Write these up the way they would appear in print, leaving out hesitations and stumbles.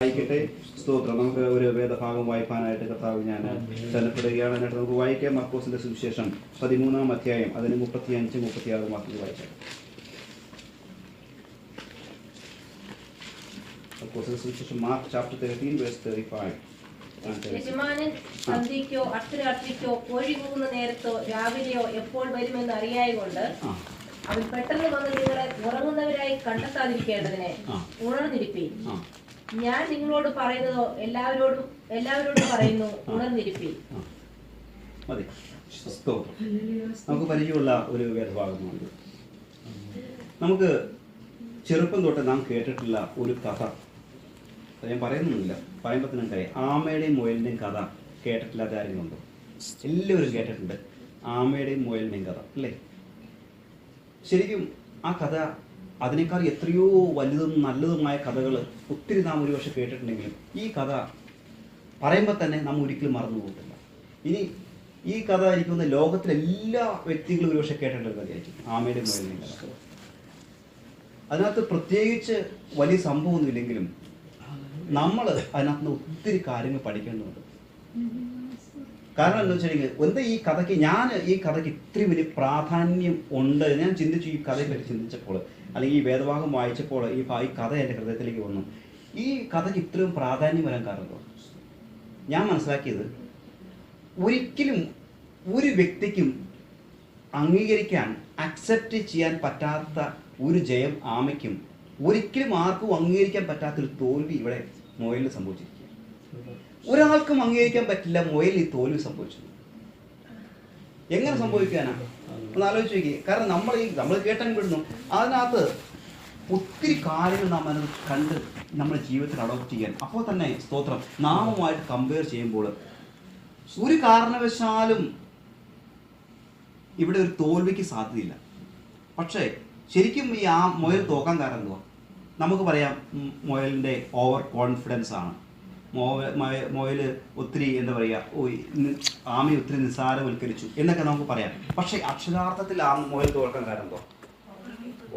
വായിക്കട്ടെ. സ്തോത്രം. നമുക്ക് ഒരു വേദഭാഗം വായിക്കാനായിട്ട് കർത്താവ് ഞാൻ ശരണപ്പെടുകയാണ്. എന്നിട്ട് നമുക്ക് വായിക്കാം. മർക്കോസിന്റെ സുവിശേഷം 13-ാം അധ്യായം അതിന് 35-36 വാക്യങ്ങൾ വായിക്കാം. മർക്കോസിന്റെ സുവിശേഷം മാർക്ക് ചാപ്റ്റർ 13 വേഴ്സ് 35. യജമാനൻ സന്ധ്യയ്ക്കോ അർദ്ധരാത്രിക്കോ കോഴി കൂകുന്ന നേരത്തോ രാവിലെയോ എപ്പോൾ വരുമെന്ന് അറിയായകൊണ്ട് അവൻ പെട്ടെന്ന് വന്ന് നിങ്ങളെ ഉറങ്ങുന്നവരായി കണ്ടെത്താതിരിക്കേണ്ടതിന് ഉണർന്നിരിപ്പീൻ. ഞാൻ നിങ്ങളോട് പറയുന്നതോ എല്ലാവരോടും പറയുന്നു, ഉണർന്നിരിപ്പീൻ. മതി. നമുക്ക് പരിചയമുള്ള ഒരു വേദഭാഗമാണ്. നമുക്ക് ചെറുപ്പം തൊട്ട് നാം കേട്ടിട്ടുള്ള ഒരു കഥ. ഞാൻ പറയുന്നൊന്നുമില്ല, പറയുമ്പോൾ തന്നെ ഉണ്ടായി. ആമയുടെയും മുയലിൻ്റെയും കഥ കേട്ടിട്ടില്ലാത്ത ആരെങ്കിലും ഉണ്ടോ? എല്ലാവരും കേട്ടിട്ടുണ്ട് ആമയുടെയും മുയലിൻ്റെയും കഥ, അല്ലേ? ശരിക്കും ആ കഥ അതിനേക്കാൾ എത്രയോ വലുതും നല്ലതുമായ കഥകൾ ഒത്തിരി നാം ഒരുപക്ഷെ കേട്ടിട്ടുണ്ടെങ്കിലും ഈ കഥ പറയുമ്പോൾ തന്നെ നാം ഒരിക്കലും മറന്നു പോകത്തില്ല. ഇനി ഈ കഥ ഇരിക്കുന്ന ലോകത്തിലെ എല്ലാ വ്യക്തികളും ഒരുപക്ഷെ കേട്ടിട്ടുള്ള കഥയായിരിക്കും ആമയുടെ മുയലിൻ്റെ കഥ. അതിനകത്ത് പ്രത്യേകിച്ച് വലിയ സംഭവമൊന്നുമില്ലെങ്കിലും നമ്മൾ അതിനകത്ത് ഒത്തിരി കാര്യങ്ങൾ പഠിക്കേണ്ടതുണ്ട്. കാരണം എന്താ വെച്ചിട്ടുണ്ടെങ്കിൽ എന്താ ഈ കഥയ്ക്ക് ഇത്രയും വലിയ പ്രാധാന്യം ഉണ്ട്. ഞാൻ ചിന്തിച്ചു, ഈ കഥയെപ്പറ്റി ചിന്തിച്ചപ്പോൾ, അല്ലെങ്കിൽ ഈ വേദഭാഗം വായിച്ചപ്പോൾ ഈ കഥ എൻ്റെ ഹൃദയത്തിലേക്ക് വന്നു. ഈ കഥയ്ക്ക് ഇത്രയും പ്രാധാന്യം വരാൻ കാരണം ഞാൻ മനസ്സിലാക്കിയത്, ഒരിക്കലും ഒരു വ്യക്തിക്കും അംഗീകരിക്കാൻ അക്സെപ്റ്റ് ചെയ്യാൻ പറ്റാത്ത ഒരു ജയം ആമയ്ക്കും, ഒരിക്കലും ആർക്കും അംഗീകരിക്കാൻ പറ്റാത്തൊരു തോൽവി ഇവിടെ മുയലിൽ സംഭവിച്ചിരിക്കുക. ഒരാൾക്കും അംഗീകരിക്കാൻ പറ്റില്ല മുയലിൽ ഈ തോൽവി സംഭവിച്ചു. എങ്ങനെ സംഭവിക്കാനാണ് ഒന്ന് ആലോചിച്ച് നോക്കി. കാരണം നമ്മൾ കേട്ടാൻ വിടുന്നു, അതിനകത്ത് ഒത്തിരി കാര്യങ്ങൾ നാം അത് കണ്ട് നമ്മുടെ ജീവിതത്തിൽ അഡോപ്റ്റ് ചെയ്യാൻ. അപ്പോൾ തന്നെ സ്തോത്രം, നാമുമായിട്ട് കമ്പയർ ചെയ്യുമ്പോൾ ഒരു കാരണവശാലും ഇവിടെ ഒരു തോൽവിക്ക് സാധ്യതയില്ല. പക്ഷേ ശരിക്കും ഈ മുയൽ തോക്കാൻ കാരണം എന്തുവാ? നമുക്ക് പറയാം, മുയലിൻ്റെ ഓവർ കോൺഫിഡൻസ് ആണ്. മുയൽ ഒത്തിരി എന്താ പറയുക, ആമയെ ഒത്തിരി നിസ്സാരവൽക്കരിച്ചു എന്നൊക്കെ നമുക്ക് പറയാം. പക്ഷെ അക്ഷരാർത്ഥത്തിൽ ആ മുയൽ തോൽക്കാൻ കാരണം എന്തോ?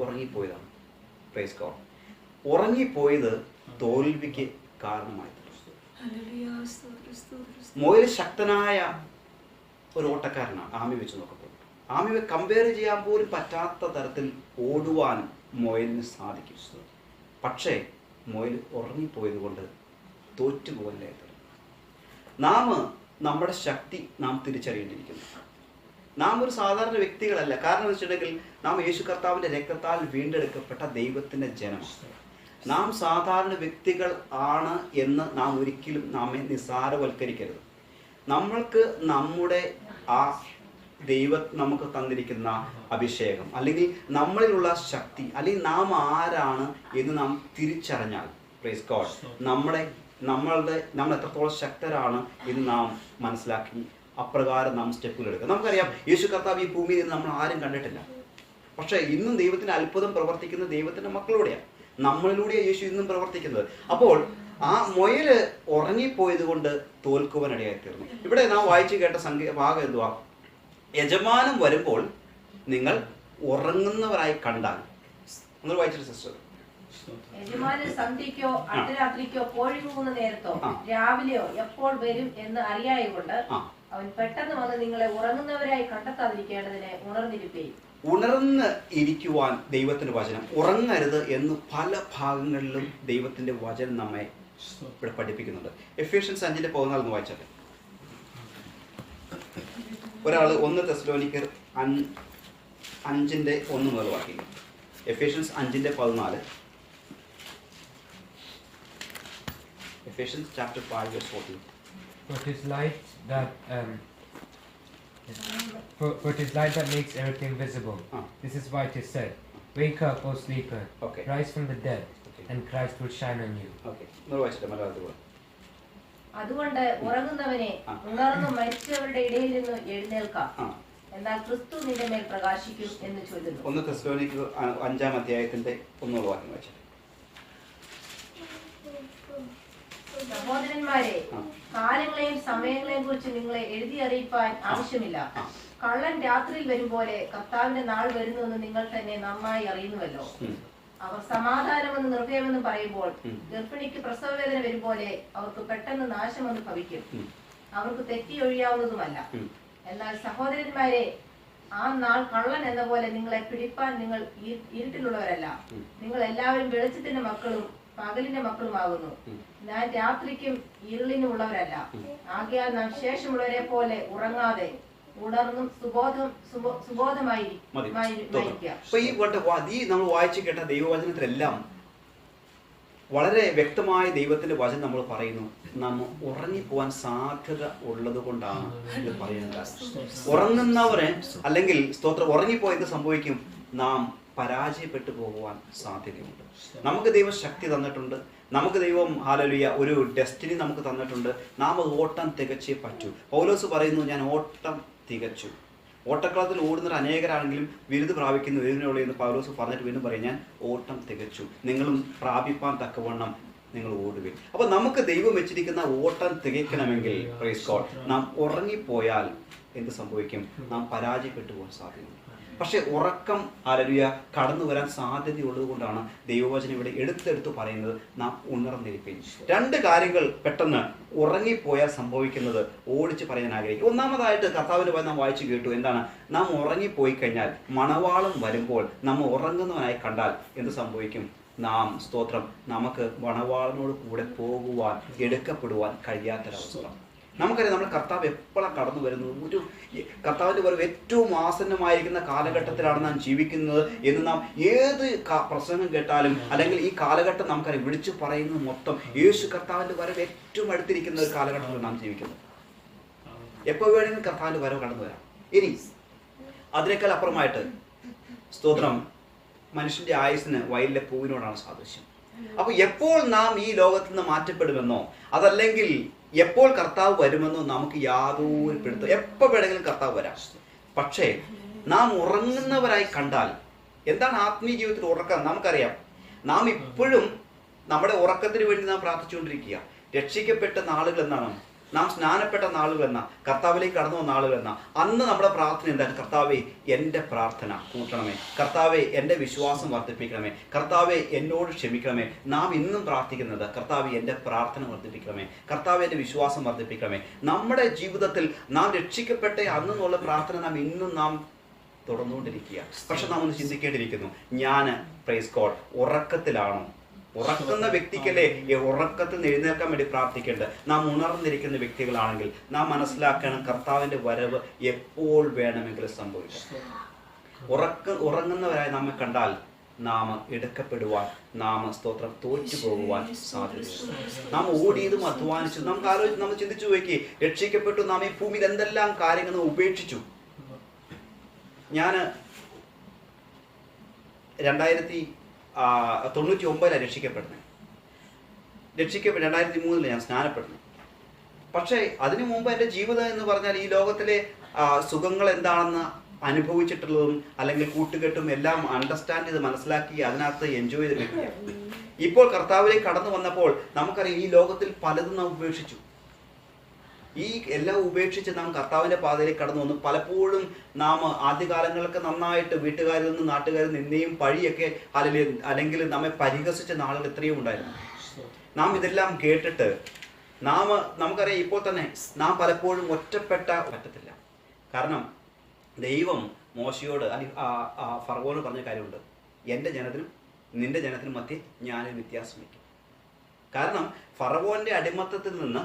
ഉറങ്ങിപ്പോയതാണ്. Praise God. ഉറങ്ങിപ്പോയത് തോൽവിക്ക് കാരണമായി. മുയൽ ശക്തനായ ഒരു ഓട്ടക്കാരനാണ് ആമയെ വെച്ച് നോക്കുമ്പോൾ. ആമയെ കമ്പയർ ചെയ്യാൻ പോലും പറ്റാത്ത തരത്തിൽ ഓടുവാൻ മുയലിന് സാധിക്കും. പക്ഷേ മുയൽ ഉറങ്ങിപ്പോയത് കൊണ്ട് തോറ്റുപോകല്ലേ. നാം നമ്മുടെ ശക്തി നാം തിരിച്ചറിയേണ്ടിയിരിക്കുന്നു. നാം ഒരു സാധാരണ വ്യക്തികളല്ല. കാരണം എന്ന് വെച്ചിട്ടുണ്ടെങ്കിൽ നാം യേശു കർത്താവിൻ്റെ രക്തത്താൽ വീണ്ടെടുക്കപ്പെട്ട ദൈവത്തിൻ്റെ ജനമാണ്. നാം സാധാരണ വ്യക്തികൾ ആണ് എന്ന് നാം ഒരിക്കലും നമ്മെ നിസ്സാരവൽക്കരിക്കരുത്. നമ്മൾക്ക് നമ്മുടെ ആ നമുക്ക് തന്നിരിക്കുന്ന അഭിഷേകം, അല്ലെങ്കിൽ നമ്മളിലുള്ള ശക്തി, അല്ലെങ്കിൽ നാം ആരാണ് എന്ന് നാം തിരിച്ചറിഞ്ഞാൽ, പ്രൈസ് ഗോഡ്, നമ്മൾ എത്രത്തോളം ശക്തരാണ് എന്ന് നാം മനസ്സിലാക്കി അപ്രകാരം നാം സ്റ്റെപ്പുകൾ എടുക്കുക. നമുക്കറിയാം, യേശു കർത്താവ് ഈ ഭൂമിയിൽ നിന്ന് നമ്മൾ ആരും കണ്ടിട്ടില്ല. പക്ഷേ ഇന്നും ദൈവത്തിൻ്റെ അത്ഭുതം പ്രവർത്തിക്കുന്ന ദൈവത്തിൻ്റെ മക്കളിലൂടെയാണ്, നമ്മളിലൂടെയാണ് യേശു ഇന്നും പ്രവർത്തിക്കുന്നത്. അപ്പോൾ ആ മുയല് ഉറങ്ങിപ്പോയത് കൊണ്ട് തോൽക്കുവാനിടയായി തീർന്നു. ഇവിടെ നാം വായിച്ചു കേട്ട ഭാഗം എന്തുവാ? യജമാനൻ വരുമ്പോൾ നിങ്ങൾ ഉറങ്ങുന്നവരായി കണ്ടാൽ. ഒന്ന് വായിച്ചിട്ട് സിസ്റ്റർ. യജമാനൻ സന്ധ്യയ്ക്കോ അർദ്ധരാത്രിക്കോ കോഴി കൂകുന്ന നേരത്തോ രാവിലെയോ എപ്പോൾ വരും എന്ന് അറിയായകൊണ്ട് അവൻ പെട്ടെന്ന് വന്ന് നിങ്ങളെ ഉറങ്ങുന്നവരായി കണ്ടെത്താതിരിക്കേണ്ടതിന് ഉണർന്നിരിപ്പീൻ. ഉണർന്ന് ഇരിക്കുവാൻ ദൈവത്തിന്റെ വചനം, ഉറങ്ങരുത് എന്ന് പല ഭാഗങ്ങളിലും ദൈവത്തിന്റെ വചനം നമ്മെ ഇവിടെ പഠിപ്പിക്കുന്നുണ്ട്. എഫേഷ്യൻസ് 5:14 വായിച്ചാട്ടെ. ഒരാൾ 1 തെസ്സലോനിക്കർ 5:1 മുതൽ വായിക്കും. Ephesians 5:14. Ephesians chapter 5 verse 14. For it is light that makes everything visible. This is why it is said, wake up, O sleeper, rise from the dead, and Christ will shine on you. അതുകൊണ്ട് ഉറങ്ങുന്നവനെ ഉണർന്നു മരിച്ചവരുടെ ഇടയിൽ നിന്ന് എഴുന്നേൽക്കാം, എന്നാൽ ക്രിസ്തു നിന്റെ മേൽ പ്രകാശിക്കും എന്ന് ചൊല്ലുന്നു. 1 തെസ്സലോനിക്കർ 5-ാം അധ്യായത്തിന്റെ 1 വാക്യം വായിച്ചാട്ടെ. സഹോദരന്മാരെ, കാലങ്ങളെയും സമയങ്ങളെയും കുറിച്ച് നിങ്ങളെ എഴുതി അറിയിപ്പാൻ ആവശ്യമില്ല. കള്ളൻ രാത്രിയിൽ വരും പോലെ കർത്താവിന്റെ നാൾ വരുന്നുവെന്ന് നിങ്ങൾ തന്നെ നന്നായി അറിയുന്നുവല്ലോ. അവർ സമാധാനമെന്ന് നിർഭയമെന്ന് പറയുമ്പോൾ ഗർഭിണിക്ക് പ്രസവവേദന വരുമ്പോലെ അവർക്ക് പെട്ടെന്ന് നാശമെന്ന് ഭവിക്കും. അവർക്ക് തെറ്റിയൊഴിയാവുന്നതുമല്ല. എന്നാൽ സഹോദരന്മാരെ, ആ നാൾ കള്ളൻ എന്ന പോലെ നിങ്ങളെ പിടിപ്പാൻ നിങ്ങൾ ഇരുട്ടിലുള്ളവരല്ല. നിങ്ങൾ എല്ലാവരും വെളിച്ചത്തിന്റെ മക്കളും പകലിന്റെ മക്കളുമാകുന്നു. ഞാൻ രാത്രിക്കും ഇരുളിനും ഉള്ളവരല്ല. ആകയാൽ നാം ശേഷമുള്ളവരെ പോലെ ഉറങ്ങാതെ ഉണർന്നും ഈ നമ്മൾ വായിച്ചു കേട്ട ദൈവവചനത്തിലെല്ലാം വളരെ വ്യക്തമായ ദൈവത്തിന്റെ വചനം നമ്മൾ പറയുന്നു. നാം ഉറങ്ങിപ്പോവാൻ സാധ്യത ഉള്ളത് കൊണ്ടാണ് ഇത് പറയുന്നത്. ഉറങ്ങുന്നവരെ അല്ലെങ്കിൽ സ്തോത്രം ഉറങ്ങിപ്പോയത് സംഭവിക്കും, നാം പരാജയപ്പെട്ടു പോകുവാൻ സാധ്യതയുണ്ട്. നമുക്ക് ദൈവം ശക്തി തന്നിട്ടുണ്ട്, നമുക്ക് ദൈവം ഹല്ലേലൂയ ഒരു ഡെസ്റ്റിനി നമുക്ക് തന്നിട്ടുണ്ട്. നാം അത് ഓട്ടം തികച്ചേ പറ്റൂ. പൗലോസ് പറയുന്നു, ഞാൻ ഓട്ടം തികച്ചു. ഓട്ടക്കളത്തിൽ ഓടുന്നവർ അനേകരാണെങ്കിലും ബിരുദ് പ്രാപിക്കുന്ന ഒരുവിനുള്ളൂ എന്ന് പൗലോസ് പറഞ്ഞിട്ട് വീണ്ടും പറയും, ഞാൻ ഓട്ടം തികച്ചു, നിങ്ങളും പ്രാപിപ്പാൻ തക്കവണ്ണം നിങ്ങൾ ഓടുകയും. അപ്പൊ നമുക്ക് ദൈവം വെച്ചിരിക്കുന്ന ഓട്ടം തികയ്ക്കണമെങ്കിൽ പ്രൈസ് ഗോഡ്, നാം ഉറങ്ങിപ്പോയാൽ എന്ത് സംഭവിക്കും? നാം പരാജയപ്പെട്ടു പോകാൻ സാധ്യതയുണ്ട്. പക്ഷെ ഉറക്കം ഹല്ലേലൂയ കടന്നു വരാൻ സാധ്യതയുള്ളത് കൊണ്ടാണ് ദൈവവചനം ഇവിടെ എടുത്തെടുത്ത് പറയുന്നത്, നാം ഉണർന്നിരിപ്പിൻ. രണ്ട് കാര്യങ്ങൾ പെട്ടെന്ന് ഉറങ്ങിപ്പോയാൽ സംഭവിക്കുന്നത് ഓടിച്ച് പറയാൻ ആഗ്രഹിക്കും. ഒന്നാമതായിട്ട് കർത്താവിന്റെ വചനം നാം വായിച്ചു കേട്ടു. എന്താണ്? നാം ഉറങ്ങിപ്പോയി കഴിഞ്ഞാൽ മണവാളം വരുമ്പോൾ നമ്മൾ ഉറങ്ങുന്നവനായി കണ്ടാൽ എന്ത് സംഭവിക്കും? നാം സ്തോത്രം നമുക്ക് മണവാളനോട് കൂടെ പോകുവാൻ എടുക്കപ്പെടുവാൻ കഴിയാത്തൊരവസ്ഥ. നമുക്കറിയാം, നമ്മുടെ കർത്താവ് എപ്പോഴാണ് കടന്നു വരുന്നത്? ഒരു കർത്താവിൻ്റെ വരവ് ഏറ്റവും ആസന്നമായിരിക്കുന്ന കാലഘട്ടത്തിലാണ് നാം ജീവിക്കുന്നത് എന്ന് നാം ഏത് പ്രസംഗം കേട്ടാലും അല്ലെങ്കിൽ ഈ കാലഘട്ടം നമുക്കറിയാം വിളിച്ചു പറയുന്നത് മൊത്തം യേശു കർത്താവിൻ്റെ വരവ് ഏറ്റവും അടുത്തിരിക്കുന്ന ഒരു കാലഘട്ടത്തിൽ നാം ജീവിക്കുന്നത്. എപ്പോൾ വേണമെങ്കിലും കർത്താവിൻ്റെ വരവ് കടന്നു വരാം. ഇനി അതിനേക്കാൾ അപ്പുറമായിട്ട് സ്തോത്രം മനുഷ്യന്റെ ആയുസ്സിന് വയലിലെ പൂവിനോടാണ് സാദൃശ്യം. അപ്പൊ എപ്പോൾ നാം ഈ ലോകത്ത് നിന്ന് മാറ്റപ്പെടുമെന്നോ അതല്ലെങ്കിൽ എപ്പോൾ കർത്താവ് വരുമെന്നോ നമുക്ക് യാതൊരു പിടുത്തം. എപ്പോൾ വേണമെങ്കിലും കർത്താവ് വരാം. പക്ഷേ നാം ഉറങ്ങുന്നവരായി കണ്ടാൽ എന്താണ് ആത്മീയ ജീവിതത്തിൽ ഉറക്കം? നമുക്കറിയാം, നാം ഇപ്പോഴും നമ്മുടെ ഉറക്കത്തിന് വേണ്ടി നാം പ്രാർത്ഥിച്ചുകൊണ്ടിരിക്കുക. രക്ഷിക്കപ്പെട്ട നാളുകൾ എന്നാണ്, നാം സ്നാനപ്പെട്ട നാളുകൾ എന്നാ, കർത്താവിലേക്ക് കടന്നു വന്ന നാളുകൾ എന്നാ. അന്ന് നമ്മുടെ പ്രാർത്ഥന എന്താണ്? കർത്താവെ എൻ്റെ പ്രാർത്ഥന കൂട്ടണമേ, കർത്താവെ എൻ്റെ വിശ്വാസം വർദ്ധിപ്പിക്കണമേ, കർത്താവെ എന്നോട് ക്ഷമിക്കണമേ. നാം ഇന്നും പ്രാർത്ഥിക്കുന്നത് കർത്താവെ എൻ്റെ പ്രാർത്ഥന വർദ്ധിപ്പിക്കണമേ, കർത്താവെ എൻ്റെ വിശ്വാസം വർദ്ധിപ്പിക്കണമേ. നമ്മുടെ ജീവിതത്തിൽ നാം രക്ഷിക്കപ്പെട്ട അന്നുള്ള പ്രാർത്ഥന നാം ഇന്നും നാം തുടർന്നുകൊണ്ടിരിക്കുക. പക്ഷെ നാം ഒന്ന് ചിന്തിക്കേണ്ടിയിരിക്കുന്നു, ഞാൻ പ്രൈസ് ഗോഡ് ഉറക്കത്തിലാണോ? ഉറക്കുന്ന വ്യക്തിക്കല്ലേ ഉറക്കത്തിൽ നിന്ന് എഴുന്നേൽക്കാൻ വേണ്ടി പ്രാർത്ഥിക്കേണ്ടത്. നാം ഉണർന്നിരിക്കുന്ന വ്യക്തികളാണെങ്കിൽ നാം മനസ്സിലാക്കണം, കർത്താവിന്റെ വരവ് എപ്പോൾ വേണമെങ്കിലും സംഭവിക്കാം. ഉറങ്ങുന്നവരായി നമ്മെ കണ്ടാൽ നാം എടുക്കപ്പെടുവാൻ, നാം സ്തോത്രം തോറ്റു പോകുവാൻ സാധ്യതയുണ്ട്. നാം ഓടിയതും അധ്വാനിച്ചു, നമുക്ക് ആലോചിച്ച് നമ്മൾ ചിന്തിച്ചു നോക്കി, രക്ഷിക്കപ്പെട്ടു, നാം ഈ ഭൂമിയിൽ എന്തെല്ലാം കാര്യങ്ങൾ ഉപേക്ഷിച്ചു. ഞാൻ 1999 രക്ഷിക്കപ്പെടുന്നത്. 2003 ഞാൻ സ്നാനപ്പെടുന്നത്. പക്ഷേ അതിനു മുമ്പ് എൻ്റെ ജീവിതം എന്ന് പറഞ്ഞാൽ ഈ ലോകത്തിലെ സുഖങ്ങൾ എന്താണെന്ന് അനുഭവിച്ചിട്ടുള്ളതും അല്ലെങ്കിൽ കൂട്ടുകെട്ടും എല്ലാം അണ്ടർസ്റ്റാൻഡ് ചെയ്ത് മനസ്സിലാക്കി അതിനകത്ത് എൻജോയ് ചെയ്ത് വ്യക്തിയാണ്. ഇപ്പോൾ കർത്താവിലേക്ക് കടന്നു വന്നപ്പോൾ നമുക്കറിയാം, ഈ ലോകത്തിൽ പലതും നാം ഉപേക്ഷിച്ചു. ഈ എല്ലാം ഉപേക്ഷിച്ച് നാം കർത്താവിന്റെ പാതയിലേക്ക് കടന്നു വന്നു. പലപ്പോഴും നാം ആദ്യകാലങ്ങളൊക്കെ നന്നായിട്ട് വീട്ടുകാരിൽ നിന്നും നാട്ടുകാരിൽ നിന്നെയും പഴിയൊക്കെ അല്ലെങ്കിൽ നമ്മെ പരിഹസിച്ച നാളുകൾ എത്രയോ ഉണ്ടായിരുന്നു. നാം ഇതെല്ലാം കേട്ടിട്ട് നമുക്കറിയാം, ഇപ്പോൾ തന്നെ നാം പലപ്പോഴും പറ്റത്തില്ല. കാരണം ദൈവം മോശയോട് ഫറവോന് പറഞ്ഞ കാര്യമുണ്ട്, എൻ്റെ ജനത്തിനും നിന്റെ ജനത്തിനും മധ്യേ ഞാനൊരു വ്യത്യാസം വയ്ക്കും. കാരണം ഫറവോന്റെ അടിമത്തത്തിൽ നിന്ന്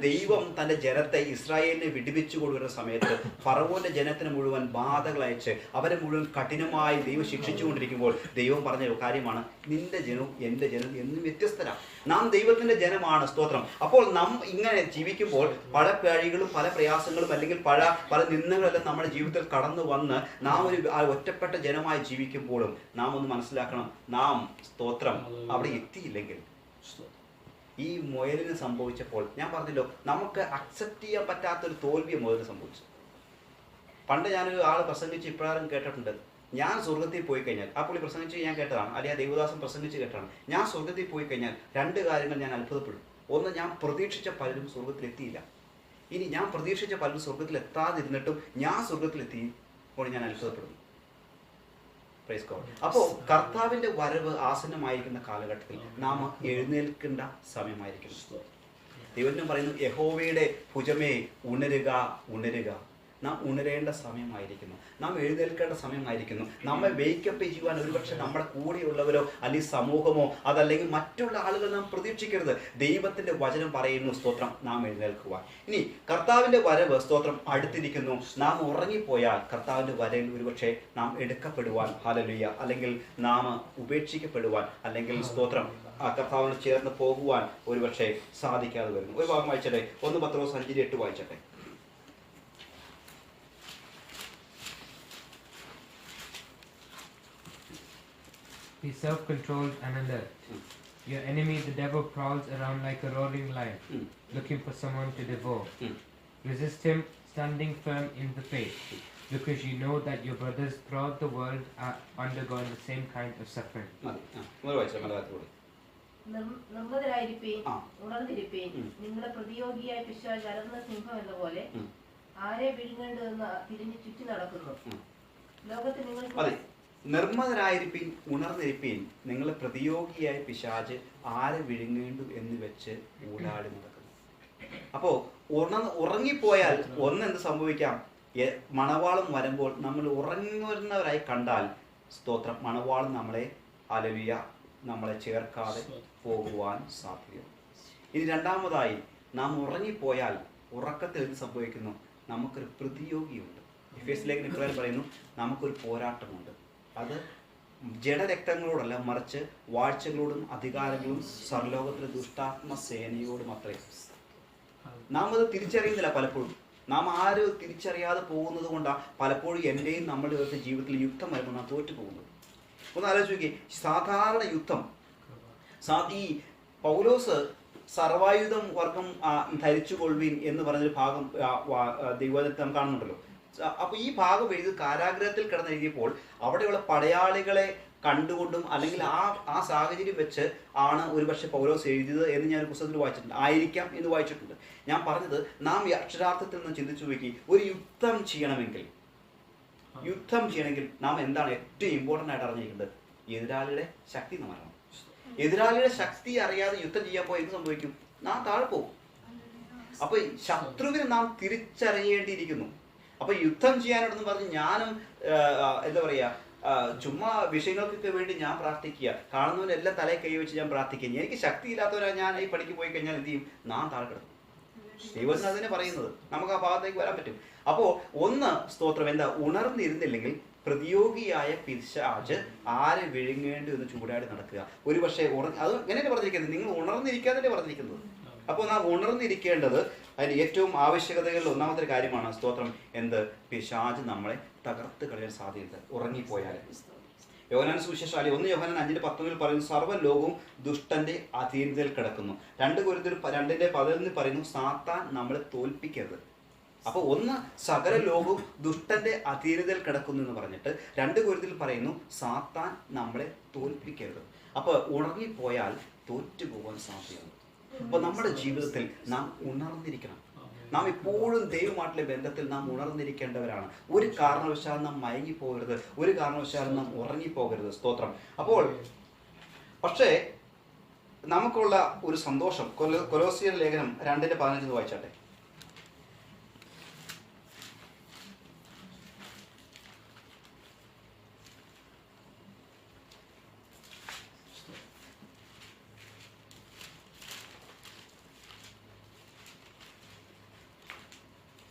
ദൈവം തന്റെ ജനത്തെ ഇസ്രായേലിനെ വിടുവിച്ചു കൊണ്ടുവരുന്ന സമയത്ത് ഫറവോന്റെ ജനത്തിന് മുഴുവൻ ബാധകൾ അയച്ച് അവരെ മുഴുവൻ കഠിനമായി ദൈവം ശിക്ഷിച്ചുകൊണ്ടിരിക്കുമ്പോൾ ദൈവം പറഞ്ഞ കാര്യമാണ്, നിന്റെ ജനവും എൻ്റെ ജനവും എന്നും വ്യത്യസ്തരാണ്. നാം ദൈവത്തിന്റെ ജനമാണ്. സ്തോത്രം. അപ്പോൾ നാം ഇങ്ങനെ ജീവിക്കുമ്പോൾ പല പഴികളും പല പ്രയാസങ്ങളും അല്ലെങ്കിൽ പല നിന്ദകളെല്ലാം നമ്മുടെ ജീവിതത്തിൽ കടന്നു വന്ന് നാം ഒരു ഒറ്റപ്പെട്ട ജനമായി ജീവിക്കുമ്പോഴും നാം ഒന്ന് മനസ്സിലാക്കണം, നാം സ്തോത്രം അവിടെ എത്തിയില്ലെങ്കിൽ ഈ മുയലിന് സംഭവിച്ചപ്പോൾ ഞാൻ പറഞ്ഞല്ലോ, നമുക്ക് അക്സെപ്റ്റ് ചെയ്യാൻ പറ്റാത്തൊരു തോൽവിയെ മുയലിന് സംഭവിച്ചു. പണ്ട് ഞാനൊരു ആൾ പ്രസംഗിച്ച് ഇപ്രകാരം കേട്ടിട്ടുണ്ട്, ഞാൻ സ്വർഗത്തിൽ പോയി കഴിഞ്ഞാൽ, ആ പുള്ളി പ്രസംഗിച്ച് ഞാൻ കേട്ടതാണ്, അല്ലെങ്കിൽ ദേവദാസൻ പ്രസംഗിച്ച് കേട്ടതാണ്, ഞാൻ സ്വർഗത്തിൽ പോയി കഴിഞ്ഞാൽ രണ്ട് കാര്യങ്ങൾ ഞാൻ അത്ഭുതപ്പെടും. ഒന്ന്, ഞാൻ പ്രതീക്ഷിച്ച പലരും സ്വർഗത്തിലെത്തിയില്ല. ഇനി ഞാൻ പ്രതീക്ഷിച്ച പലരും സ്വർഗത്തിൽ എത്താതിരുന്നിട്ടും ഞാൻ സ്വർഗത്തിലെത്തിയപ്പോൾ ഞാൻ അത്ഭുതപ്പെടുന്നു. Praise God. അപ്പോൾ കർത്താവിന്റെ വരവ് ആസന്നമായിരിക്കുന്ന കാലഘട്ടത്തിൽ നാം എഴുന്നേൽക്കേണ്ട സമയമായിരിക്കുന്നു. ദൈവത്തിനും പറയുന്നു, യഹോവയുടെ ഭുജമേ ഉണരുക ഉണരുക. നാം ഉണരേണ്ട സമയമായിരിക്കുന്നു, നാം എഴുന്നേൽക്കേണ്ട സമയമായിരിക്കുന്നു. നമ്മെ വേക്കപ്പ് ചെയ്യുവാൻ ഒരുപക്ഷെ നമ്മുടെ കൂടെയുള്ളവരോ അല്ലെങ്കിൽ സമൂഹമോ അതല്ലെങ്കിൽ മറ്റുള്ള ആളുകൾ നാം പ്രതീക്ഷിക്കരുത്. ദൈവത്തിന്റെ വചനം പറയുന്നു, സ്തോത്രം, നാം എഴുന്നേൽക്കുവാൻ. ഇനി കർത്താവിന്റെ വരവ്, സ്തോത്രം, അടുത്തിരിക്കുന്നു. നാം ഉറങ്ങിപ്പോയാൽ കർത്താവിന്റെ വരവിൽ ഒരുപക്ഷെ നാം എടുക്കപ്പെടുവാൻ, ഹല്ലേലൂയ, അല്ലെങ്കിൽ നാം ഉപേക്ഷിക്കപ്പെടുവാൻ, അല്ലെങ്കിൽ സ്തോത്രം ആ കർത്താവിന് ചേർന്ന് പോകുവാൻ ഒരുപക്ഷെ സാധിക്കാതെ വരുന്നു. ഒരു ഭാഗം വായിച്ചട്ടെ, 1 പത്രോസ് 5:8 വായിച്ചട്ടെ. Be self-controlled and alert. Your enemy, the devil, prowls around like a roaring lion, looking for someone to devour. Resist him, standing firm in the faith, because you know that your brothers throughout the world are undergoing the same kind of suffering. നിർമ്മതരായിരിപ്പീൻ, ഉണർന്നിരിപ്പീൻ. നിങ്ങളുടെ പ്രതിയോഗിയായ പിശാച് അലർന്ന സിംഹം എന്ന പോലെ ആരെ വിഴുങ്ങേണ്ടതെന്ന് തിരിഞ്ഞു ചുറ്റി നടക്കുന്നു. ലോകത്തിൽ നിങ്ങൾ നിർമ്മതരായിരിപ്പീൻ, ഉണർന്നിരിപ്പീൻ. നിങ്ങളെ പ്രതിയോഗിയായ പിശാച് ആരെ വിഴുങ്ങേണ്ടു എന്ന് വെച്ച് ഊടാടി നടക്കുന്നു. അപ്പോ ഉറങ്ങിപ്പോയാൽ എന്ത് സംഭവിക്കാം? മണവാളം വരുമ്പോൾ നമ്മൾ ഉറങ്ങുന്നവരായി കണ്ടാൽ, സ്തോത്രം, മണവാളം നമ്മളെ, ഹല്ലേലൂയ, നമ്മളെ ചേർക്കാതെ പോകുവാൻ സാധ്യതയുണ്ട്. ഇനി രണ്ടാമതായി, നാം ഉറങ്ങിപ്പോയാൽ ഉറക്കത്തിൽ എന്ത് സംഭവിക്കുന്നു? നമുക്കൊരു പ്രതിയോഗിയുണ്ട്. എഫേസ്യർ ലേഖനം പറയുന്നു, നമുക്കൊരു പോരാട്ടമുണ്ട്. അത് ജഡരക്തങ്ങളോടല്ല, മറിച്ച് വാഴ്ചകളോടും അധികാരങ്ങളും സർലോകത്തിലെ ദുഷ്ടാത്മ സേനയോടും അത്രേ. നാം അത് തിരിച്ചറിയുന്നില്ല പലപ്പോഴും. നാം ആരും തിരിച്ചറിയാതെ പോകുന്നത് കൊണ്ടാണ് പലപ്പോഴും എൻ്റെയും നമ്മുടെ ജീവിതത്തിൽ യുദ്ധം വരുമ്പോൾ നാം തോറ്റു പോകുന്നത്. ഒന്ന് ആലോചിച്ച് നോക്കിയേ, സാധാരണ യുദ്ധം, ഈ പൗലോസ് സർവായുധം വർഗം ധരിച്ചു കൊള്ളുവീൻ എന്ന് പറഞ്ഞൊരു ഭാഗം ദൈവത്തിൽ നാം കാണുന്നുണ്ടല്ലോ. അപ്പൊ ഈ ഭാഗം എഴുതി കാരാഗ്രഹത്തിൽ കിടന്നെഴുതിയപ്പോൾ അവിടെയുള്ള പടയാളികളെ കണ്ടുകൊണ്ടും അല്ലെങ്കിൽ ആ സാഹചര്യം വെച്ച് ആണ് ഒരുപക്ഷെ പൗലോസ് എഴുതിയത് എന്ന് ഞാൻ പുസ്തകത്തിൽ വായിച്ചിട്ടുണ്ട്, ആയിരിക്കാം എന്ന് വായിച്ചിട്ടുണ്ട്. ഞാൻ പറഞ്ഞത്, നാം ഈ അക്ഷരാർത്ഥത്തിൽ നിന്ന് ചിന്തിച്ചു നോക്കി, ഒരു യുദ്ധം ചെയ്യണമെങ്കിൽ നാം എന്താണ് ഏറ്റവും ഇമ്പോർട്ടൻ്റ് ആയിട്ട് അറിഞ്ഞിരിക്കുന്നത്? എതിരാളിയുടെ ശക്തി നാം അറിയണം. എതിരാളിയുടെ ശക്തി അറിയാതെ യുദ്ധം ചെയ്യാൻ പോയി എന്ത് സംഭവിക്കും? നാം താഴെ പോകും. അപ്പൊ ശത്രുവിനെ നാം തിരിച്ചറിയേണ്ടിയിരിക്കുന്നു. അപ്പൊ യുദ്ധം ചെയ്യാനാണെന്ന് പറഞ്ഞ് ഞാനും എന്താ പറയാ, ചുമ്മാ വിഷയങ്ങൾക്കൊക്കെ വേണ്ടി ഞാൻ പ്രാർത്ഥിക്കുക, കാണുന്നവനെല്ലാം തലയെ കൈവച്ച് ഞാൻ പ്രാർത്ഥിക്കുക. എനിക്ക് ശക്തിയില്ലാത്തവരാ ഞാൻ ഈ പണിക്ക് പോയി കഴിഞ്ഞാൽ എന്ത് ചെയ്യും? നാം താഴെ കിടക്കും. ദൈവത്തിന് അതിനെ പറയുന്നത്, നമുക്ക് ആ ഭാഗത്തേക്ക് വരാൻ പറ്റും. അപ്പോ സ്തോത്രം, എന്താ, ഉണർന്നിരുന്നില്ലെങ്കിൽ പ്രതിയോഗിയായ പിശാച് ആരെ വിഴുങ്ങേണ്ടു എന്ന് ചൂടാടി നടക്കുക. ഒരുപക്ഷെ അത് എങ്ങനെയാണ് പറഞ്ഞിരിക്കുന്നത്? നിങ്ങൾ ഉണർന്നിരിക്കാതെ പറഞ്ഞിരിക്കുന്നത്. അപ്പോൾ നാം ഉണർന്നിരിക്കേണ്ടത് അതിന് ഏറ്റവും ആവശ്യകതകളിൽ ഒന്നാമത്തെ കാര്യമാണ്, സ്തോത്രം, എന്ത്, പിശാച് നമ്മളെ തകർത്ത് കളയാൻ സാധ്യത ഉറങ്ങിപ്പോയാൽ. യോഹന്നാൻ സുവിശേഷം 1 യോഹന്നാൻ 5:19 പറയുന്നു, സർവ്വലോകവും ദുഷ്ടന്റെ അധീനതയിൽ കിടക്കുന്നു. 2 കൊരിന്ത്യർ 2:11 പറയുന്നു, സാത്താൻ നമ്മളെ തോൽപ്പിക്കരുത്. അപ്പൊ സകല ലോകവും ദുഷ്ടന്റെ അധീനതയിൽ കിടക്കുന്നു എന്ന് പറഞ്ഞിട്ട് 2 കൊരിന്ത്യർ പറയുന്നു, സാത്താൻ നമ്മളെ തോൽപ്പിക്കരുത്. അപ്പൊ ഉറങ്ങിപ്പോയാൽ തോറ്റുപോകാൻ സാധ്യതയുണ്ട്. അപ്പൊ നമ്മുടെ ജീവിതത്തിൽ നാം ഉണർന്നിരിക്കണം. നാം ഇപ്പോഴും ദൈവമായിട്ടുള്ള ബന്ധത്തിൽ നാം ഉണർന്നിരിക്കേണ്ടവരാണ്. ഒരു കാരണവശാലും നാം മയങ്ങിപ്പോകരുത്, ഒരു കാരണവശാലും നാം ഉറങ്ങിപ്പോകരുത്. സ്തോത്രം. അപ്പോൾ പക്ഷേ നമുക്കുള്ള ഒരു സന്തോഷം, കൊലോസ്യർ ലേഖനം 2:15 വായിച്ചാട്ടെ.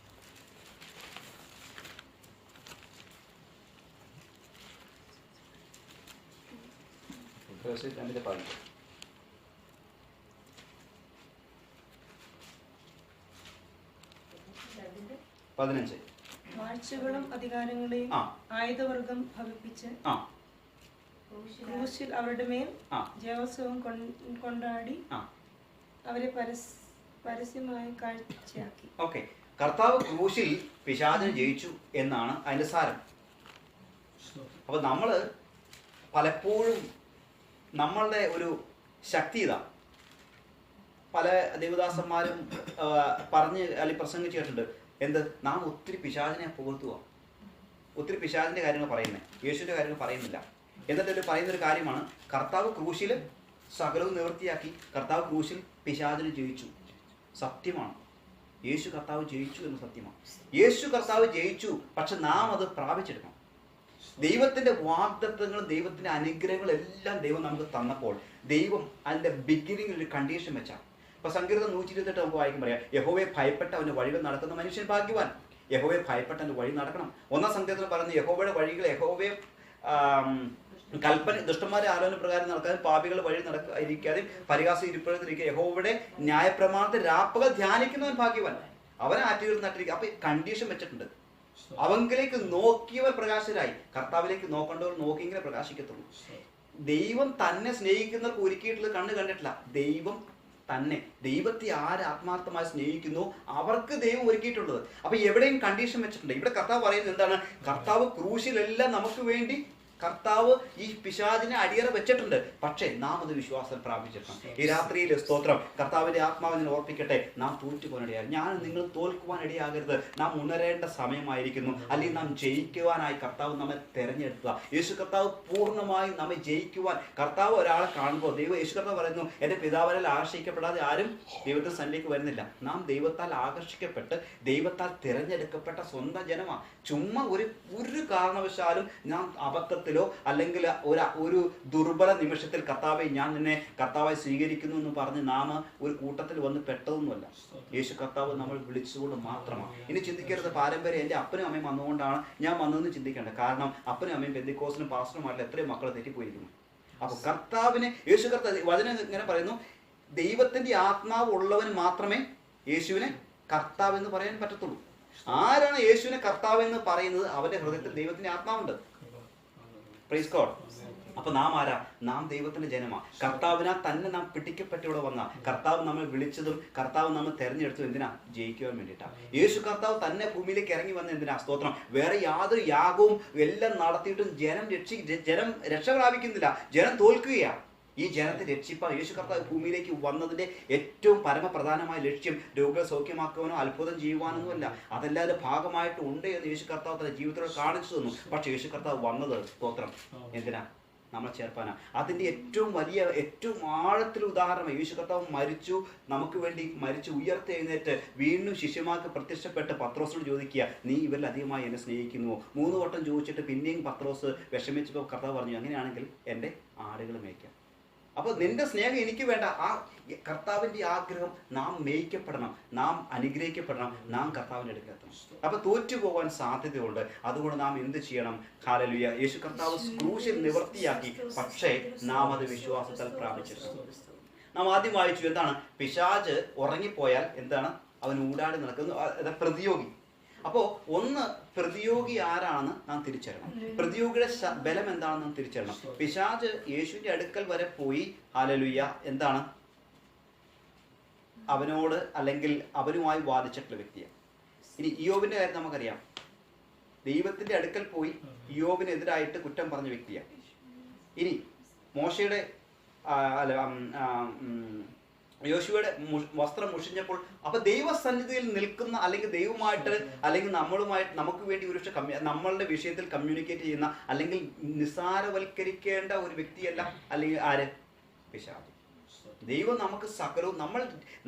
വാഴ്ചകളും അധികാരങ്ങളെയും ആയുധവർഗം ഭവിപ്പിച്ച് ക്രൂശിൽ അവരുടെ മേൽ ജയോത്സവം കൊണ്ടാടി അവരെ പരസ്യമായി കാഴ്ചയാക്കി. ഓക്കെ, കർത്താവ് ക്രൂശിൽ പിശാചിനെ ജയിച്ചു എന്നാണ് അതിന്റെ സാരം. അപ്പൊ നമ്മള് പലപ്പോഴും നമ്മളുടെ ഒരു ശക്തി ഇതാ, പല ദേവദാസന്മാരും പറഞ്ഞ് അല്ലെങ്കിൽ പ്രസംഗിച്ചിട്ടുണ്ട്, എന്ത്, നാം ഒത്തിരി പിശാചിനെ പുകഴ്ത്തുക. ഒത്തിരി പിശാചിന്റെ കാര്യങ്ങൾ പറയുന്നത്, യേശുവിന്റെ കാര്യങ്ങൾ പറയുന്നില്ല. എന്നിട്ട് പറയുന്നൊരു കാര്യമാണ്, കർത്താവ് ക്രൂശിൽ സകലവും നിവൃത്തിയാക്കി. കർത്താവ് ക്രൂശിൽ പിശാചിന് ജയിച്ചു. സത്യമാണ്, യേശു കർത്താവ് ജയിച്ചു എന്ന് സത്യമാണ്. യേശു കർത്താവ് ജയിച്ചു, പക്ഷെ നാം അത് പ്രാപിച്ചെടുക്കണം. ദൈവത്തിന്റെ വാഗ്ദത്തങ്ങളും ദൈവത്തിന്റെ അനുഗ്രഹങ്ങളും എല്ലാം ദൈവം നമുക്ക് തന്നപ്പോൾ ദൈവം അതിന്റെ ബിഗിനിങ്ങിൽ ഒരു കണ്ടീഷൻ വെച്ചാണ്. ഇപ്പൊ സങ്കീർത്തനം 128 നമുക്ക് വായിക്കും, പറയാം, യഹോവയെ ഭയപ്പെട്ട അവന്റെ വഴികൾ നടക്കുന്ന മനുഷ്യൻ ഭാഗ്യവാൻ. യഹോവയെ ഭയപ്പെട്ട അവന്റെ വഴി നടക്കണം. ഒന്നാം സങ്കീർത്തനം പറയുന്നത്, യഹോവയുടെ വഴികൾ, യഹോവയെ കൽപ്പന ദുഷ്ടന്മാരെ ആലോചന പ്രകാരം നടക്കാതെ പാപികളുടെ വഴി ഇരിക്കാതെ പരിഹാസം ഇരിപ്പിടത്തിരിക്കുക, യഹോവയുടെ ന്യായപ്രമാണത്തെ രാപ്പകൽ ധ്യാനിക്കുന്നവൻ ഭാഗ്യവാൻ, അവനെ ആറ്റുകൾ നട്ടിരിക്കുക. അപ്പൊ കണ്ടീഷൻ വെച്ചിട്ടുണ്ട്. അവങ്കിലേക്ക് നോക്കിയവർ പ്രകാശരായി. കർത്താവിലേക്ക് നോക്കേണ്ടവർ നോക്കിയെങ്കിലേ പ്രകാശിക്കത്തുള്ളൂ. ദൈവം തന്നെ സ്നേഹിക്കുന്നവർക്ക് ഒരുക്കിയിട്ടുള്ളത് കണ്ണ് കണ്ടിട്ടില്ല. ദൈവം തന്നെ, ദൈവത്തെ ആര് ആത്മാർത്ഥമായി സ്നേഹിക്കുന്നു അവർക്ക് ദൈവം ഒരുക്കിയിട്ടുള്ളത്. അപ്പൊ എവിടെയും കണ്ടീഷൻ വെച്ചിട്ടുണ്ട്. ഇവിടെ കർത്താവ് പറയുന്നത് എന്താണ്? കർത്താവ് ക്രൂശിലെല്ലാം നമുക്ക് വേണ്ടി കർത്താവ് ഈ പിശാചിനെ അടിയറ വെച്ചിട്ടുണ്ട്. പക്ഷേ നാം അത് വിശ്വാസം പ്രാപിച്ചിട്ടുണ്ട്. ഈ രാത്രിയിലെ സ്തോത്രം, കർത്താവിന്റെ ആത്മാവിനെ ഓർപ്പിക്കട്ടെ, നാം തോറ്റുപോകാനിടയായി. ഞാൻ നിങ്ങൾ തോൽക്കുവാൻ ഇടയാകരുത്. നാം ഉണരേണ്ട സമയമായിരിക്കുന്നു. അല്ലെങ്കിൽ നാം ജയിക്കുവാനായി കർത്താവ് നമ്മെ തെരഞ്ഞെടുക്കുക. യേശു കർത്താവ് പൂർണ്ണമായും നമ്മെ ജയിക്കുവാൻ കർത്താവ് ഒരാളെ കാണുമ്പോൾ യേശു കർത്താവ് പറയുന്നു, എന്റെ പിതാവിനാൽ ആകർഷിക്കപ്പെടാതെ ആരും ദൈവത്തിന്റെ സന്നിധിക്ക് വരുന്നില്ല. നാം ദൈവത്താൽ ആകർഷിക്കപ്പെട്ട് ദൈവത്താൽ തിരഞ്ഞെടുക്കപ്പെട്ട സ്വന്തം ജനമാണ്. ചുമ്മാ ഒരു കാരണവശാലും നാം അബദ്ധത്തിൽ അല്ലെങ്കിൽ ഒരു ദുർബല നിമിഷത്തിൽ കർത്താവെ ഞാൻ നിന്നെ കർത്താവായി സ്വീകരിക്കുന്നു എന്ന് പറഞ്ഞ് നാം ഒരു കൂട്ടത്തിൽ വന്ന് പെട്ടതൊന്നുമല്ല. യേശു കർത്താവ് നമ്മൾ വിളിച്ചുകൊണ്ട് മാത്രമാണ്. ഇനി ചിന്തിക്കരുത് പാരമ്പര്യം എൻ്റെ അപ്പനും അമ്മയും വന്നുകൊണ്ടാണ് ഞാൻ വന്നതെന്ന് ചിന്തിക്കേണ്ടത്. കാരണം അപ്പനും അമ്മയും പെന്തിക്കോസിനും പാസ്റ്ററുമായിട്ടുള്ള എത്രയും മക്കൾ തെറ്റിപ്പോയിരിക്കുന്നു. അപ്പൊ കർത്താവിനെ യേശു കർത്താവ് വചനം ഇങ്ങനെ പറയുന്നു, ദൈവത്തിന്റെ ആത്മാവ് ഉള്ളവന് മാത്രമേ യേശുവിനെ കർത്താവ് എന്ന് പറയാൻ പറ്റത്തുള്ളൂ. ആരാണ് യേശുവിനെ കർത്താവ് എന്ന് പറയുന്നത്? അവന്റെ ഹൃദയത്തിൽ ദൈവത്തിന്റെ ആത്മാവുണ്ട്. Praise God. അപ്പൊ നാം ആരാ? നാം ദൈവത്തിന്റെ ജനമാണ്. കർത്താവിനാൽ തന്നെ നാം പിടിക്കപ്പെട്ട് ഇവിടെ വന്ന കർത്താവ് നമ്മെ വിളിച്ചതും കർത്താവ് നമ്മെ തെരഞ്ഞെടുത്തതും എന്തിനാ? ജയിക്കുവാൻ വേണ്ടിയിട്ടാണ്. യേശു കർത്താവ് തന്നെ ഭൂമിയിലേക്ക് ഇറങ്ങി വന്ന എന്തിനാ? സ്തോത്രം. വേറെ യാതൊരു യാഗവും എല്ലാം നടത്തിയിട്ടും ജനം രക്ഷ പ്രാപിക്കുന്നില്ല. ജനം തോൽക്കുകയാണ്. ഈ ജനത്തെ രക്ഷിപ്പാൻ യേശു കർത്താവ് ഭൂമിയിലേക്ക് വന്നതിന്റെ ഏറ്റവും പരമപ്രധാനമായ ലക്ഷ്യം രോഗികളെ സൗഖ്യമാക്കുവാനോ അത്ഭുതം ചെയ്യുവാനൊന്നുമല്ല. അതെല്ലാവരുടെ ഭാഗമായിട്ട് ഉണ്ട് എന്ന് യേശു കർത്താവ് തന്റെ ജീവിതത്തോടെ കാണിച്ചു തന്നു. പക്ഷെ യേശു കർത്താവ് വന്നത് സ്തോത്രം എന്തിനാ? നമ്മളെ ചേർപ്പാനാ. അതിന്റെ ഏറ്റവും വലിയ ഏറ്റവും ആഴത്തിൽ ഉദാഹരണം യേശു കർത്താവ് മരിച്ചു, നമുക്ക് വേണ്ടി മരിച്ചു ഉയർത്തെഴുന്നേറ്റ് വീണ്ടും ശിഷ്യന്മാർക്ക് പ്രത്യക്ഷപ്പെട്ട് പത്രോസിനോട് ചോദിക്കുക, നീ ഇവരിൽ അധികമായി എന്നെ സ്നേഹിക്കുന്നുവോ? 3 വട്ടം ചോദിച്ചിട്ട് പിന്നെയും പത്രോസ് വിഷമിച്ചപ്പോൾ കർത്താവ് പറഞ്ഞു, അങ്ങനെയാണെങ്കിൽ എൻ്റെ ആടുകൾ മേയ്ക്കാം. അപ്പോൾ നിന്റെ സ്നേഹം എനിക്ക് വേണ്ട. ആ കർത്താവിന്റെ ആഗ്രഹം നാം മേയ്ക്കപ്പെടണം, നാം അനുഗ്രഹിക്കപ്പെടണം, നാം കർത്താവിന്റെ അടുക്കൽ എത്തണം. അപ്പൊ തോറ്റുപോകാൻ സാധ്യതയുണ്ട്. അതുകൊണ്ട് നാം എന്ത് ചെയ്യണം? ഹല്ലേലൂയ. യേശു കർത്താവ് ക്രൂശിൽ നിവൃത്തിയാക്കി, പക്ഷേ നാം അത് വിശ്വാസത്താൽ പ്രാപിച്ചിട്ടുണ്ട്. നാം ആദ്യം വായിച്ചു എന്താണ്? പിശാച് ഉറങ്ങിപ്പോയാൽ എന്താണ്? അവൻ ഊടാടി നടക്കുന്നു, പ്രതിയോഗി. അപ്പോ ഒന്ന് പ്രതിയോഗി ആരാണെന്ന് നാം തിരിച്ചറിയണം. പ്രതിയോഗിയുടെ ബലം എന്താണെന്ന് നാം തിരിച്ചറിയണം. പിശാച് യേശുവിന്റെ അടുക്കൽ വരെ പോയി ഹല്ലേലൂയ എന്താണ്? അവനോട് അല്ലെങ്കിൽ അവനുമായി വാദിച്ചിട്ടുള്ള വ്യക്തിയാണ്. ഇനി ഇയ്യോബിന്റെ കാര്യം നമുക്കറിയാം. ദൈവത്തിന്റെ അടുക്കൽ പോയി ഇയ്യോബിനെതിരായിട്ട് കുറ്റം പറഞ്ഞ വ്യക്തിയാണ്. ഇനി മോശയുടെ യോശുവയുടെ വസ്ത്രം മുഷിഞ്ഞപ്പോൾ അപ്പൊ ദൈവസന്നിധിയിൽ നിൽക്കുന്ന അല്ലെങ്കിൽ ദൈവമായിട്ട് അല്ലെങ്കിൽ നമ്മളുമായിട്ട് നമുക്ക് വേണ്ടി ഒരു നമ്മളുടെ വിഷയത്തിൽ കമ്മ്യൂണിക്കേറ്റ് ചെയ്യുന്ന അല്ലെങ്കിൽ നിസ്സാരവൽക്കരിക്കേണ്ട ഒരു വ്യക്തിയല്ല. അല്ലെങ്കിൽ ആര്? പിശാച്. ദൈവം നമുക്ക് സകലവും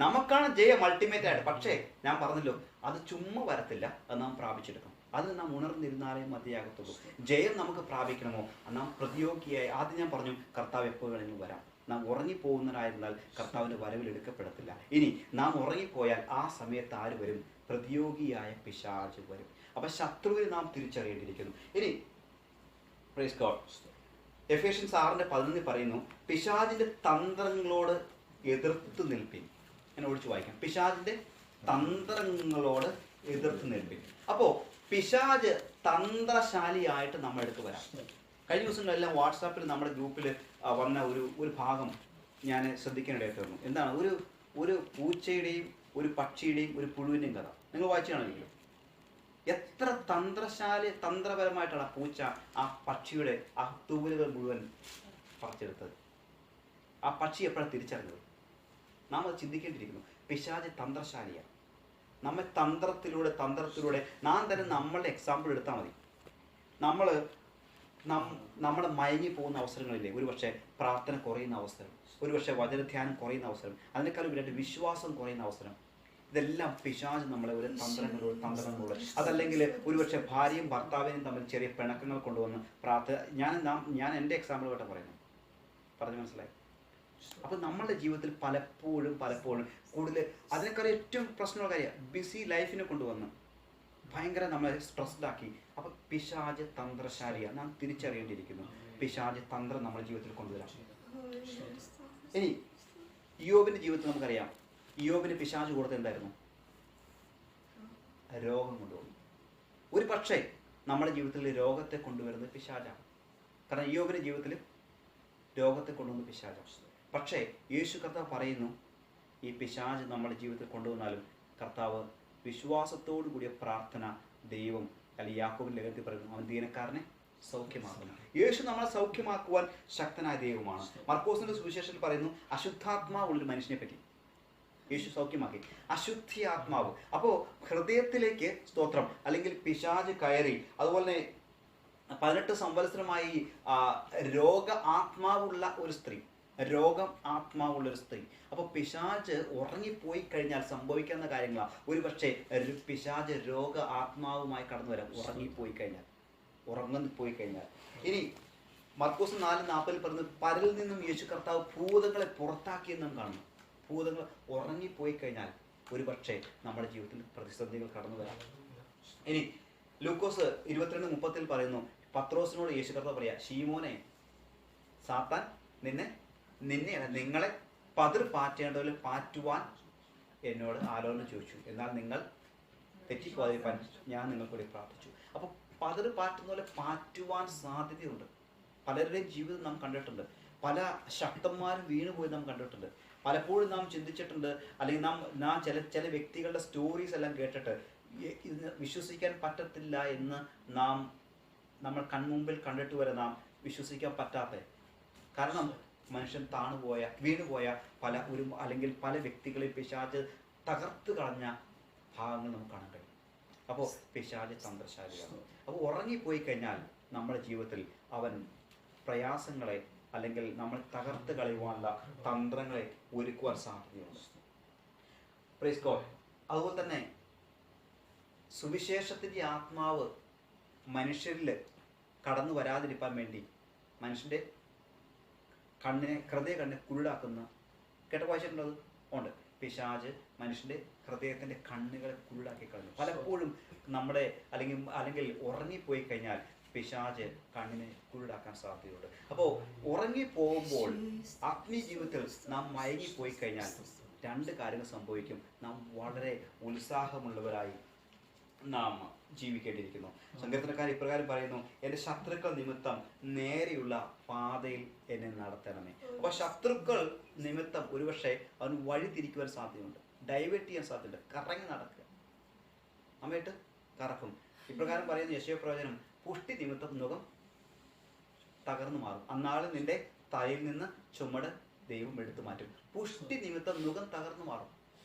നമുക്കാണ് ജയം അൾട്ടിമേറ്റ് ആയിട്ട്. പക്ഷേ ഞാൻ പറഞ്ഞല്ലോ, അത് ചുമ്മാ വരത്തില്ല. അത് നാം പ്രാപിച്ചെടുക്കണം. അത് നാം ഉണർന്നിരുന്നാലേ മതിയാകത്തുള്ളൂ. ജയം നമുക്ക് പ്രാപിക്കണമോ? നാം പ്രതിയോഗിയായി ആദ്യം ഞാൻ പറഞ്ഞു, കർത്താവ് എപ്പോൾ വേണമെങ്കിലും വരാം. നാം ഉറങ്ങിപ്പോകുന്നവരായിരുന്നാൽ കർത്താവിന്റെ വരവിൽ എടുക്കപ്പെടത്തില്ല. ഇനി നാം ഉറങ്ങിപ്പോയാൽ ആ സമയത്ത് ആര് വരും? പ്രതിയോഗിയായ പിശാച് വരും. അപ്പൊ ശത്രുവിനെ നാം തിരിച്ചറിയേണ്ടിയിരിക്കുന്നു. ഇനി പ്രൈസ് ഗോഡ്. എഫേഷ്യൻസ് 6:11 പറയുന്നു, പിശാചിന്റെ തന്ത്രങ്ങളോട് എതിർത്ത് നിൽപ്പിൻ. ഞാൻ ഒഴിച്ചു വായിക്കാം. പിശാചിന്റെ തന്ത്രങ്ങളോട് എതിർത്ത് നിൽപ്പിൻ. അപ്പോ പിശാച് തന്ത്രശാലിയായിട്ട് നമ്മുടെ അടുത്ത് വരാം. കഴിഞ്ഞ ദിവസങ്ങളെല്ലാം വാട്സാപ്പിൽ നമ്മുടെ ഗ്രൂപ്പിൽ വന്ന ഒരു ഭാഗം ഞാൻ ശ്രദ്ധിക്കാനിടയായിട്ട് വന്നു. എന്താണ്? ഒരു പൂച്ചയുടെയും ഒരു പക്ഷിയുടെയും ഒരു പുഴുവിൻ്റെയും കഥ നിങ്ങൾ വായിച്ചാണെങ്കിലും എത്ര തന്ത്രപരമായിട്ടാണ് ആ പൂച്ച ആ പക്ഷിയുടെ ആ തൂവലുകൾ മുഴുവൻ പറിച്ചെടുത്തത്. ആ പക്ഷി എപ്പോഴാണ് തിരിച്ചറിഞ്ഞത്? നാം അത് ചിന്തിക്കേണ്ടിയിരിക്കുന്നു. പിശാച് തന്ത്രശാലിയാണ്. നമ്മെ തന്ത്രത്തിലൂടെ നാം തന്നെ നമ്മളുടെ എക്സാമ്പിൾ എടുത്താൽ മതി. നമ്മൾ മയങ്ങി പോകുന്ന അവസരങ്ങളില്ലേ, ഒരുപക്ഷെ പ്രാർത്ഥന കുറയുന്ന അവസരം, ഒരുപക്ഷെ വചനധ്യാനം കുറയുന്ന അവസരം, അതിനേക്കാളും ഉപരിയായിട്ട് വിശ്വാസം കുറയുന്ന അവസരം, ഇതെല്ലാം പിശാച് നമ്മളെ ഒരു തന്ത്രങ്ങളോട് അതല്ലെങ്കിൽ ഒരുപക്ഷെ ഭാര്യയും ഭർത്താവിനെയും തമ്മിൽ ചെറിയ പിണക്കങ്ങൾ കൊണ്ടുവന്ന് ഞാൻ എൻ്റെ എക്സാമ്പിൾ പറയുന്നു, പറഞ്ഞു മനസ്സിലായി. അപ്പം നമ്മളുടെ ജീവിതത്തിൽ പലപ്പോഴും കൂടുതൽ അതിനേക്കാൾ ഏറ്റവും പ്രശ്നമുള്ള കാര്യം ബിസി ലൈഫിനെ കൊണ്ടുവന്ന് ഭയങ്കര നമ്മളെ സ്ട്രെസ്ഡാക്കി. അപ്പം പിശാച് തന്ത്രശാലിയാണ്, നാം തിരിച്ചറിയേണ്ടിയിരിക്കുന്നു. പിശാച് തന്ത്രം നമ്മുടെ ജീവിതത്തിൽ കൊണ്ടുവരാം. ഇനി ഇയ്യോബിന്റെ ജീവിതത്തിൽ നമുക്കറിയാം, ഇയ്യോബിന് പിശാച് കൊടുത്ത് എന്തായിരുന്നു? രോഗം കൊണ്ടുവന്നു. ഒരു പക്ഷേ നമ്മുടെ ജീവിതത്തിൽ രോഗത്തെ കൊണ്ടുവരുന്നത് പിശാചാണ്. കാരണം ഇയ്യോബിന്റെ ജീവിതത്തിൽ രോഗത്തെ കൊണ്ടുവന്ന് പിശാചാണ്. പക്ഷേ യേശു കർത്താവ് പറയുന്നു, ഈ പിശാച് നമ്മുടെ ജീവിതത്തിൽ കൊണ്ടുവന്നാലും കർത്താവ് വിശ്വാസത്തോടു കൂടിയ പ്രാർത്ഥന ദൈവം, അല്ലെങ്കിൽ യാക്കോബിന്റെ ലേഖനത്തിൽ പറയുന്നു, അവൻ ദീനക്കാരനെ സൗഖ്യമാക്കുന്നു. യേശു നമ്മളെ സൗഖ്യമാക്കുവാൻ ശക്തനായ ദൈവമാണ്. മർക്കോസിന്റെ സുവിശേഷത്തിൽ പറയുന്നു, അശുദ്ധാത്മാവുള്ളൊരു മനുഷ്യനെ പറ്റി യേശു സൗഖ്യമാക്കി. അശുദ്ധി ആത്മാവ്. അപ്പോൾ ഹൃദയത്തിലേക്ക് സ്തോത്രം, അല്ലെങ്കിൽ പിശാച് കയറി, അതുപോലെ 18 സംവത്സരമായി രോഗ ആത്മാവുള്ള ഒരു സ്ത്രീ, അപ്പോൾ പിശാച് ഉറങ്ങിപ്പോയി കഴിഞ്ഞാൽ സംഭവിക്കുന്ന കാര്യങ്ങളാണ്. ഒരുപക്ഷെ പിശാച് രോഗ ആത്മാവുമായി കടന്നു വരാം ഉറങ്ങിപ്പോയി കഴിഞ്ഞാൽ. ഇനി മർക്കോസ് 4:40 പറഞ്ഞ് പരലിൽ നിന്നും യേശു കർത്താവ് ഭൂതങ്ങളെ പുറത്താക്കിയെന്നും കാണുന്നു. ഭൂതങ്ങൾ ഉറങ്ങിപ്പോയി കഴിഞ്ഞാൽ ഒരുപക്ഷെ നമ്മുടെ ജീവിതത്തിൽ പ്രതിസന്ധികൾ കടന്നു വരാം. ഇനി ലൂക്കോസ് 22:30 പറയുന്നു, പത്രോസിനോട് യേശു കർത്താവ് പറയാ, ശീമോനെ, സാത്താൻ നിങ്ങളെ പതിർ പാറ്റേണ്ടതിൽ പാറ്റുവാൻ എന്നോട് ആലോചന ചോദിച്ചു, എന്നാൽ നിങ്ങൾ തെറ്റിപ്പോകാതിരിക്കാൻ ഞാൻ നിങ്ങൾക്ക് വേണ്ടി പ്രാർത്ഥിച്ചു. അപ്പോൾ പതിർ പാറ്റുന്ന പോലെ പാറ്റുവാൻ സാധ്യതയുണ്ട്. പലരുടെയും ജീവിതം നാം കണ്ടിട്ടുണ്ട്. പല ശക്തന്മാരും വീണുപോയി നാം കണ്ടിട്ടുണ്ട്. പലപ്പോഴും നാം ചിന്തിച്ചിട്ടുണ്ട്, അല്ലെങ്കിൽ നാം ചില വ്യക്തികളുടെ സ്റ്റോറീസ് എല്ലാം കേട്ടിട്ട് ഇത് വിശ്വസിക്കാൻ പറ്റത്തില്ല എന്ന് നമ്മൾ കൺമുമ്പിൽ കണ്ടിട്ട് വരെ നാം വിശ്വസിക്കാൻ പറ്റാത്ത, കാരണം മനുഷ്യൻ വീണുപോയ അല്ലെങ്കിൽ പല വ്യക്തികളെ പിശാച് തകർത്ത് കളഞ്ഞ ഭാഗങ്ങൾ നമുക്ക് കാണാൻ കഴിയും. അപ്പോൾ പിശാച് തന്ത്രശാലിയാണ്. അപ്പോൾ ഉറങ്ങിപ്പോയി കഴിഞ്ഞാൽ നമ്മുടെ ജീവിതത്തിൽ അവൻ പ്രയാസങ്ങളെ അല്ലെങ്കിൽ നമ്മൾ തകർത്ത് കളയുവാനുള്ള തന്ത്രങ്ങളെ ഒരുക്കുവാൻ സാധ്യതയുണ്ട്. Praise God. അതുപോലെ തന്നെ സുവിശേഷത്തിൻ്റെ ആത്മാവ് മനുഷ്യരിൽ കടന്നു വരാതിരിക്കാൻ വേണ്ടി മനുഷ്യൻ്റെ ഹൃദയ കണ്ണിനെ കുരുടാക്കുന്ന വായിച്ചിട്ടുള്ളത് ഉണ്ട്. പിശാച് മനുഷ്യൻ്റെ ഹൃദയത്തിൻ്റെ കണ്ണുകളെ കുരുടാക്കി കളഞ്ഞു. പലപ്പോഴും നമ്മുടെ അല്ലെങ്കിൽ ഉറങ്ങിപ്പോയി കഴിഞ്ഞാൽ പിശാച് കണ്ണിനെ കുരുടാക്കാൻ സാധ്യതയുണ്ട്. അപ്പോൾ ഉറങ്ങിപ്പോകുമ്പോൾ ആത്മീയ ജീവിതത്തിൽ നാം മയങ്ങിപ്പോയി കഴിഞ്ഞാൽ 2 കാര്യങ്ങൾ സംഭവിക്കും. നാം വളരെ ഉത്സാഹമുള്ളവരായി നാം ജീവിക്കേണ്ടിയിരിക്കുന്നു. സങ്കീർത്തനക്കാരൻ ഇപ്രകാരം പറയുന്നു, എൻ്റെ ശത്രുക്കൾ നിമിത്തം നേരെയുള്ള പാതയിൽ എന്നെ നടത്തണമേ. അപ്പൊ ശത്രുക്കൾ നിമിത്തം ഒരുപക്ഷെ അവന് വഴി തിരിക്കുവാൻ സാധ്യതയുണ്ട്, ഡൈവേർട്ട് ചെയ്യാൻ സാധ്യതയുണ്ട്. കറങ്ങി നടക്കുക, അമ്മയിട്ട് കറക്കും. ഇപ്രകാരം പറയുന്ന യെശയ്യാ പ്രവചനം, പുഷ്ടി നിമിത്തം മുഖം തകർന്നു മാറും, അന്നാളിൽ നിന്റെ തലയിൽ നിന്ന് ചുമട് ദൈവം എടുത്തു മാറ്റും. പുഷ്ടി നിമിത്തം മുഖം തകർന്നു മാറും.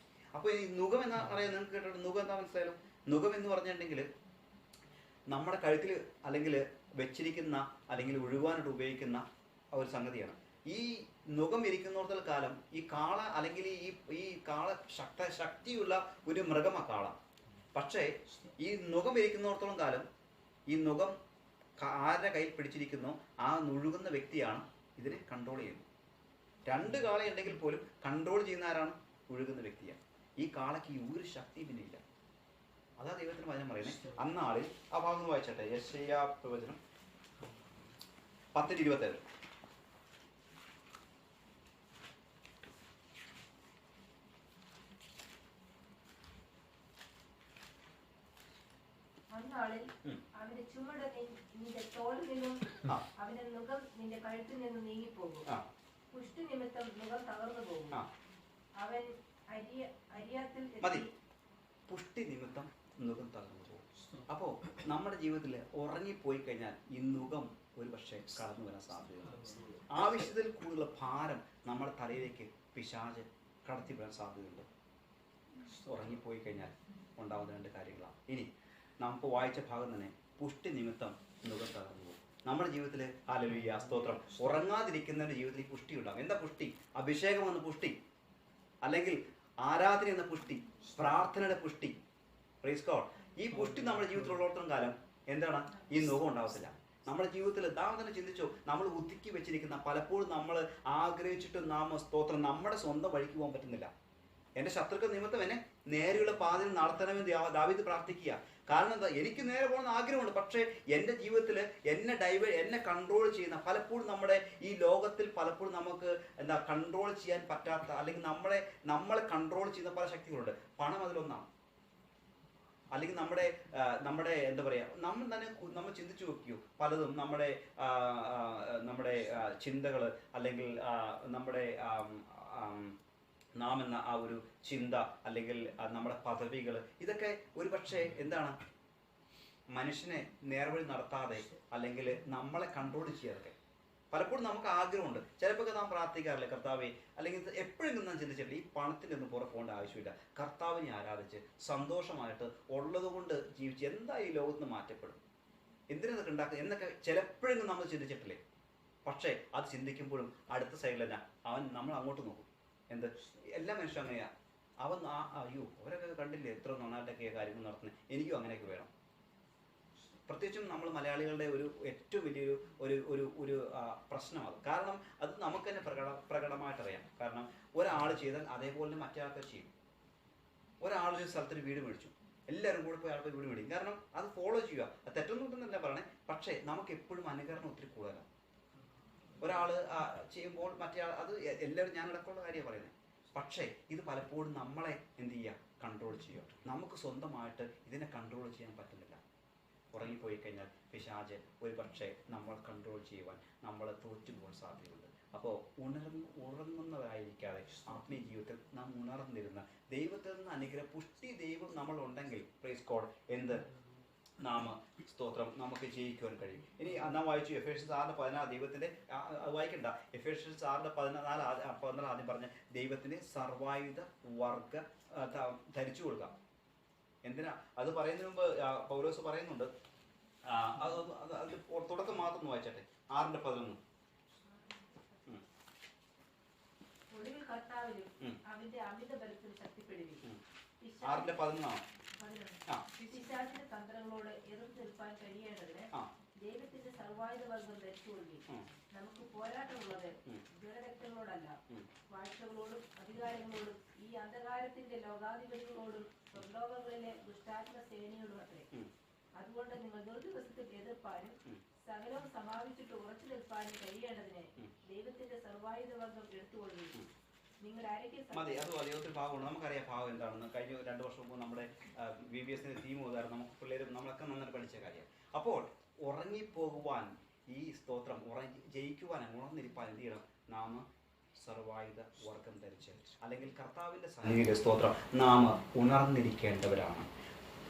അപ്പോൾ ഈ മുഖം എന്നാ പറയാൻ നിങ്ങൾക്ക് കേട്ടിട്ട് മുഖം എന്താ മനസ്സിലായാലും? മുഖം എന്ന് പറഞ്ഞിട്ടുണ്ടെങ്കിൽ നമ്മുടെ കഴുത്തിൽ അല്ലെങ്കിൽ വെച്ചിരിക്കുന്ന അല്ലെങ്കിൽ ഒഴുകുവാനായിട്ട് ഉപയോഗിക്കുന്ന ഒരു സംഗതിയാണ്. ഈ മുഖം ഇരിക്കുന്നിടത്തോളം കാലം ഈ കാള അല്ലെങ്കിൽ ഈ കാള ശക്തിയുള്ള ഒരു മൃഗമാണ് കാള. പക്ഷേ ഈ മുഖം ഇരിക്കുന്നിടത്തോളം കാലം ഈ മുഖം ആരുടെ കയ്യിൽ പിടിച്ചിരിക്കുന്നോ ആ ഒഴുകുന്ന വ്യക്തിയാണ് ഇതിനെ കൺട്രോൾ ചെയ്യുന്നത്. 2 കാളയുണ്ടെങ്കിൽ പോലും കൺട്രോൾ ചെയ്യുന്ന ആരാണ്? ഒഴുകുന്ന വ്യക്തിയാണ്. ഈ കാളയ്ക്ക് ഒരു ശക്തി പിന്നെ ഇല്ല. അതാ ദൈവത്തിന് വചനം പറയുന്നത്. അന്നാളിൽ ആ ഭാഗം വായിച്ചട്ടെ, യെശയ്യാ പ്രവചനം 10:27. അന്നാളിൽ അവന്റെ ചുമട് നിന്റെ തോളിൽ നിന്നും അവന്റെ മുഖം നിന്റെ കഴുത്തിൽ നിന്നും നീങ്ങിപ്പോകും. പുഷ്ടി നിമിത്തം മുഖം തകർന്നു പോകും. അവൻ അരിയാത്തിൽ പുഷ്ടി നിമിത്തം മുഖം തകർന്നു പോകും. അപ്പോൾ നമ്മുടെ ജീവിതത്തിൽ ഉറങ്ങിപ്പോയി കഴിഞ്ഞാൽ ഈ മുഖം ഒരു പക്ഷേ കടന്നു വരാൻ സാധ്യതയുണ്ട്. ആവശ്യത്തിൽ കൂടുതലുള്ള ഭാരം നമ്മുടെ തലയിലേക്ക് പിശാച് കടത്തിവിടാൻ സാധ്യതയുണ്ട്. ഉറങ്ങിപ്പോയി കഴിഞ്ഞാൽ ഉണ്ടാകുന്ന 2 കാര്യങ്ങളാണ്. ഇനി നമുക്ക് വായിച്ച ഭാഗം തന്നെ, പുഷ്ടി നിമിത്തം നുകം തകർന്നു പോകും. നമ്മുടെ ജീവിതത്തിൽ ഹല്ലേലൂയ സ്തോത്രം ഉറങ്ങാതിരിക്കുന്നവരുടെ ജീവിതത്തിൽ പുഷ്ടി ഉണ്ടാകും. എന്താ പുഷ്ടി? അഭിഷേകം എന്ന പുഷ്ടി, അല്ലെങ്കിൽ ആരാധന എന്ന പുഷ്ടി, പ്രാർത്ഥനയുടെ പുഷ്ടി. Praise God. ഈ പുഷ്ടി നമ്മുടെ ജീവിതത്തിൽ ഉള്ളിടത്തോളം കാലം എന്താണ്? ഈ നുകം ഉണ്ടാവത്തില്ല. നമ്മുടെ ജീവിതത്തിൽ നാം തന്നെ ചിന്തിച്ചു, നമ്മൾ ഒതുക്കി വെച്ചിരിക്കുന്ന പലപ്പോഴും നമ്മൾ ആഗ്രഹിച്ചിട്ട് നാം സ്തോത്രം നമ്മുടെ സ്വന്തം വഴിക്ക് പോകാൻ പറ്റുന്നില്ല. എൻ്റെ ശത്രുക്കൾ നിമിത്തം എന്നെ നേരെയുള്ള പാതയിൽ നടത്തണമെന്ന് ദാവീദ് പ്രാർത്ഥിക്കുക. കാരണം എന്താ? എനിക്ക് നേരെ പോകുന്ന ആഗ്രഹമുണ്ട്, പക്ഷേ എൻ്റെ ജീവിതത്തിൽ എന്നെ കൺട്രോൾ ചെയ്യുന്ന പലപ്പോഴും നമ്മുടെ ഈ ലോകത്തിൽ പലപ്പോഴും നമുക്ക് എന്താ കൺട്രോൾ ചെയ്യാൻ പറ്റാത്ത, അല്ലെങ്കിൽ നമ്മളെ കൺട്രോൾ ചെയ്യുന്ന പല ശക്തികളുണ്ട്. പണം അതിലൊന്നാണ്. അല്ലെങ്കിൽ നമ്മുടെ എന്താ പറയുക, നമ്മൾ ചിന്തിച്ചു നോക്കിയോ പലതും നമ്മുടെ ചിന്തകൾ, അല്ലെങ്കിൽ നമ്മുടെ നാം എന്ന ആ ഒരു ചിന്ത, അല്ലെങ്കിൽ നമ്മുടെ പദവികൾ, ഇതൊക്കെ ഒരു പക്ഷേ എന്താണ് മനുഷ്യനെ നേർവഴി നടത്താതെ അല്ലെങ്കിൽ നമ്മളെ കൺട്രോൾ ചെയ്യാതൊക്കെ പലപ്പോഴും നമുക്ക് ആഗ്രഹമുണ്ട്. ചിലപ്പോൾ നാം പ്രാർത്ഥിക്കാറില്ല, കർത്താവെ, അല്ലെങ്കിൽ എപ്പോഴെങ്കിലും നാം ചിന്തിച്ചിട്ടില്ല ഈ പണത്തിൻ്റെ ഒന്നും പുറത്ത് പോകേണ്ട ആവശ്യമില്ല, കർത്താവിനെ ആരാധിച്ച് സന്തോഷമായിട്ട് ഉള്ളതുകൊണ്ട് ജീവിച്ച് എന്താ ഈ ലോകത്ത് നിന്ന് മാറ്റപ്പെടും, എന്തിനതൊക്കെ ഉണ്ടാക്കുക എന്നൊക്കെ ചിലപ്പോഴെങ്കിലും നമ്മൾ ചിന്തിച്ചിട്ടില്ലേ? പക്ഷേ അത് ചിന്തിക്കുമ്പോഴും അടുത്ത സൈഡിൽ തന്നെ നമ്മൾ അങ്ങോട്ട് നോക്കും. എന്ത്? എല്ലാ മനുഷ്യരും അങ്ങനെയാണ്. അയ്യോ അവരൊക്കെ കണ്ടില്ലേ എത്ര നന്നായിട്ടൊക്കെ കാര്യങ്ങൾ നടത്തുന്നത്, എനിക്കും അങ്ങനെയൊക്കെ വേണം. പ്രത്യേകിച്ചും നമ്മൾ മലയാളികളുടെ ഒരു ഏറ്റവും വലിയൊരു ഒരു പ്രശ്നമാണ്. കാരണം അത് നമുക്ക് തന്നെ പ്രകടമായിട്ടറിയാം. കാരണം ഒരാൾ ചെയ്താൽ അതേപോലെ മറ്റേ ആൾക്കാർ ചെയ്യും. ഒരാൾ ഒരു സ്ഥലത്തൊരു വീട് മേടിച്ചു, എല്ലാവരും കൂടെ പോയി ആൾക്കാർ വീട് മേടിക്കും. കാരണം അത് ഫോളോ ചെയ്യുക. അത് തെറ്റൊന്നും കിട്ടുന്നില്ല പറയണേ, പക്ഷേ നമുക്ക് എപ്പോഴും അനുകരണം ഒത്തിരി കൂടുതലാണ്. ഒരാൾ ചെയ്യുമ്പോൾ മറ്റേ ആൾ, അത് എല്ലാവരും ഞാൻ അടക്കമുള്ള കാര്യമാണ് പറയുന്നത്. പക്ഷേ ഇത് പലപ്പോഴും നമ്മളെ എന്ത് ചെയ്യുക? കൺട്രോൾ ചെയ്യുക. നമുക്ക് സ്വന്തമായിട്ട് ഇതിനെ കൺട്രോൾ ചെയ്യാൻ പറ്റുന്നില്ല. ഉറങ്ങിപ്പോയി കഴിഞ്ഞാൽ പിശാച് ഒരു പക്ഷേ നമ്മൾ കൺട്രോൾ ചെയ്യുവാൻ നമ്മളെ തോറ്റുപോകാൻ സാധ്യതയുണ്ട്. അപ്പോൾ ഉറങ്ങുന്നവരായിരിക്കാതെ ആത്മീയ ജീവിതത്തിൽ നാം ഉണർന്നിരുന്ന ദൈവത്തിൽ നിന്ന് അനുഗ്രഹ പുഷ്ടി ദൈവം നമ്മളുണ്ടെങ്കിൽ പ്രൈസ് ഗോഡ് എന്ത് നാം സ്തോത്രം നമുക്ക് ജയിക്കുവാൻ കഴിയും. ഇനി നാം വായിച്ചു എഫേഷ്യൻസ് 6:14 ദൈവത്തിൻ്റെ വായിക്കണ്ട, എഫേഷ്യൻസ് 6:14 ആദ്യം പറഞ്ഞ ദൈവത്തിന് സർവായുധ വർഗ ധരിച്ചു കൊടുക്കാം. എന്തിനാ അത് പറയുന്നതിന് മുമ്പ് പൗലോസ് പറയുന്നുണ്ട്, അത് തുടക്കം മാത്രം ഒന്ന് വായിച്ചട്ടെ. 6:11 ഒടുവിൽ കർത്താവിലും അവന്റെ അമിത ബലത്തിൽ ശക്തിപ്പെടുകയും 6:11 പിശാചിന്റെ തന്ത്രങ്ങളോട് എതിർത്ത് നിൽപ്പാൻ കഴിയേണ്ടതിന് ദൈവത്തിന്റെ സർവായുധ വർഗം ധരിച്ചുകൊള്ളുകയും നമുക്ക് പോരാട്ടമുള്ളത് ജഡരക്തങ്ങളോടല്ല, വാഴ്ചകളോടും അധികാരങ്ങളോടും ഈ അന്ധകാരത്തിന്റെ ലോകാധിപതികളോടും സ്വർലോകങ്ങളിലെ ദുഷ്ടാത്മ സേനയോടും അത്രേ. അതുകൊണ്ട് നിങ്ങൾ ദുർദിവസത്തിൽ എതിർപ്പാനും സകലവും സമാപിച്ചിട്ട് ഉറച്ചു നിൽപ്പാനും കഴിയേണ്ടതിന് ദൈവത്തിന്റെ സർവായുധ വർഗം എടുത്തുകൊള്ളുകയും നിങ്ങൾ മതി. അത് ദൈവത്തിൽ ഭാവമുണ്ട്. നമുക്കറിയാം ഭാവം എന്താണെന്ന്. കഴിഞ്ഞ 2 വർഷം മുമ്പ് നമ്മുടെ VBS തീം ഓതാറ് നമുക്ക് പിള്ളേരും നമ്മളൊക്കെ നന്നായി പഠിച്ച കാര്യമാണ്. അപ്പോൾ ഉറങ്ങിപ്പോകുവാൻ ഈ സ്തോത്രം ജയിക്കുവാൻ ഉണർന്നിരിപ്പാൻ എന്ത് ചെയ്യണം? നാം സർവായുധ വർഗം ധരിച്ച്, അല്ലെങ്കിൽ കർത്താവിൻ്റെ സന്നിധിയിലെ സ്തോത്രം നാം ഉണർന്നിരിക്കേണ്ടവരാണ്.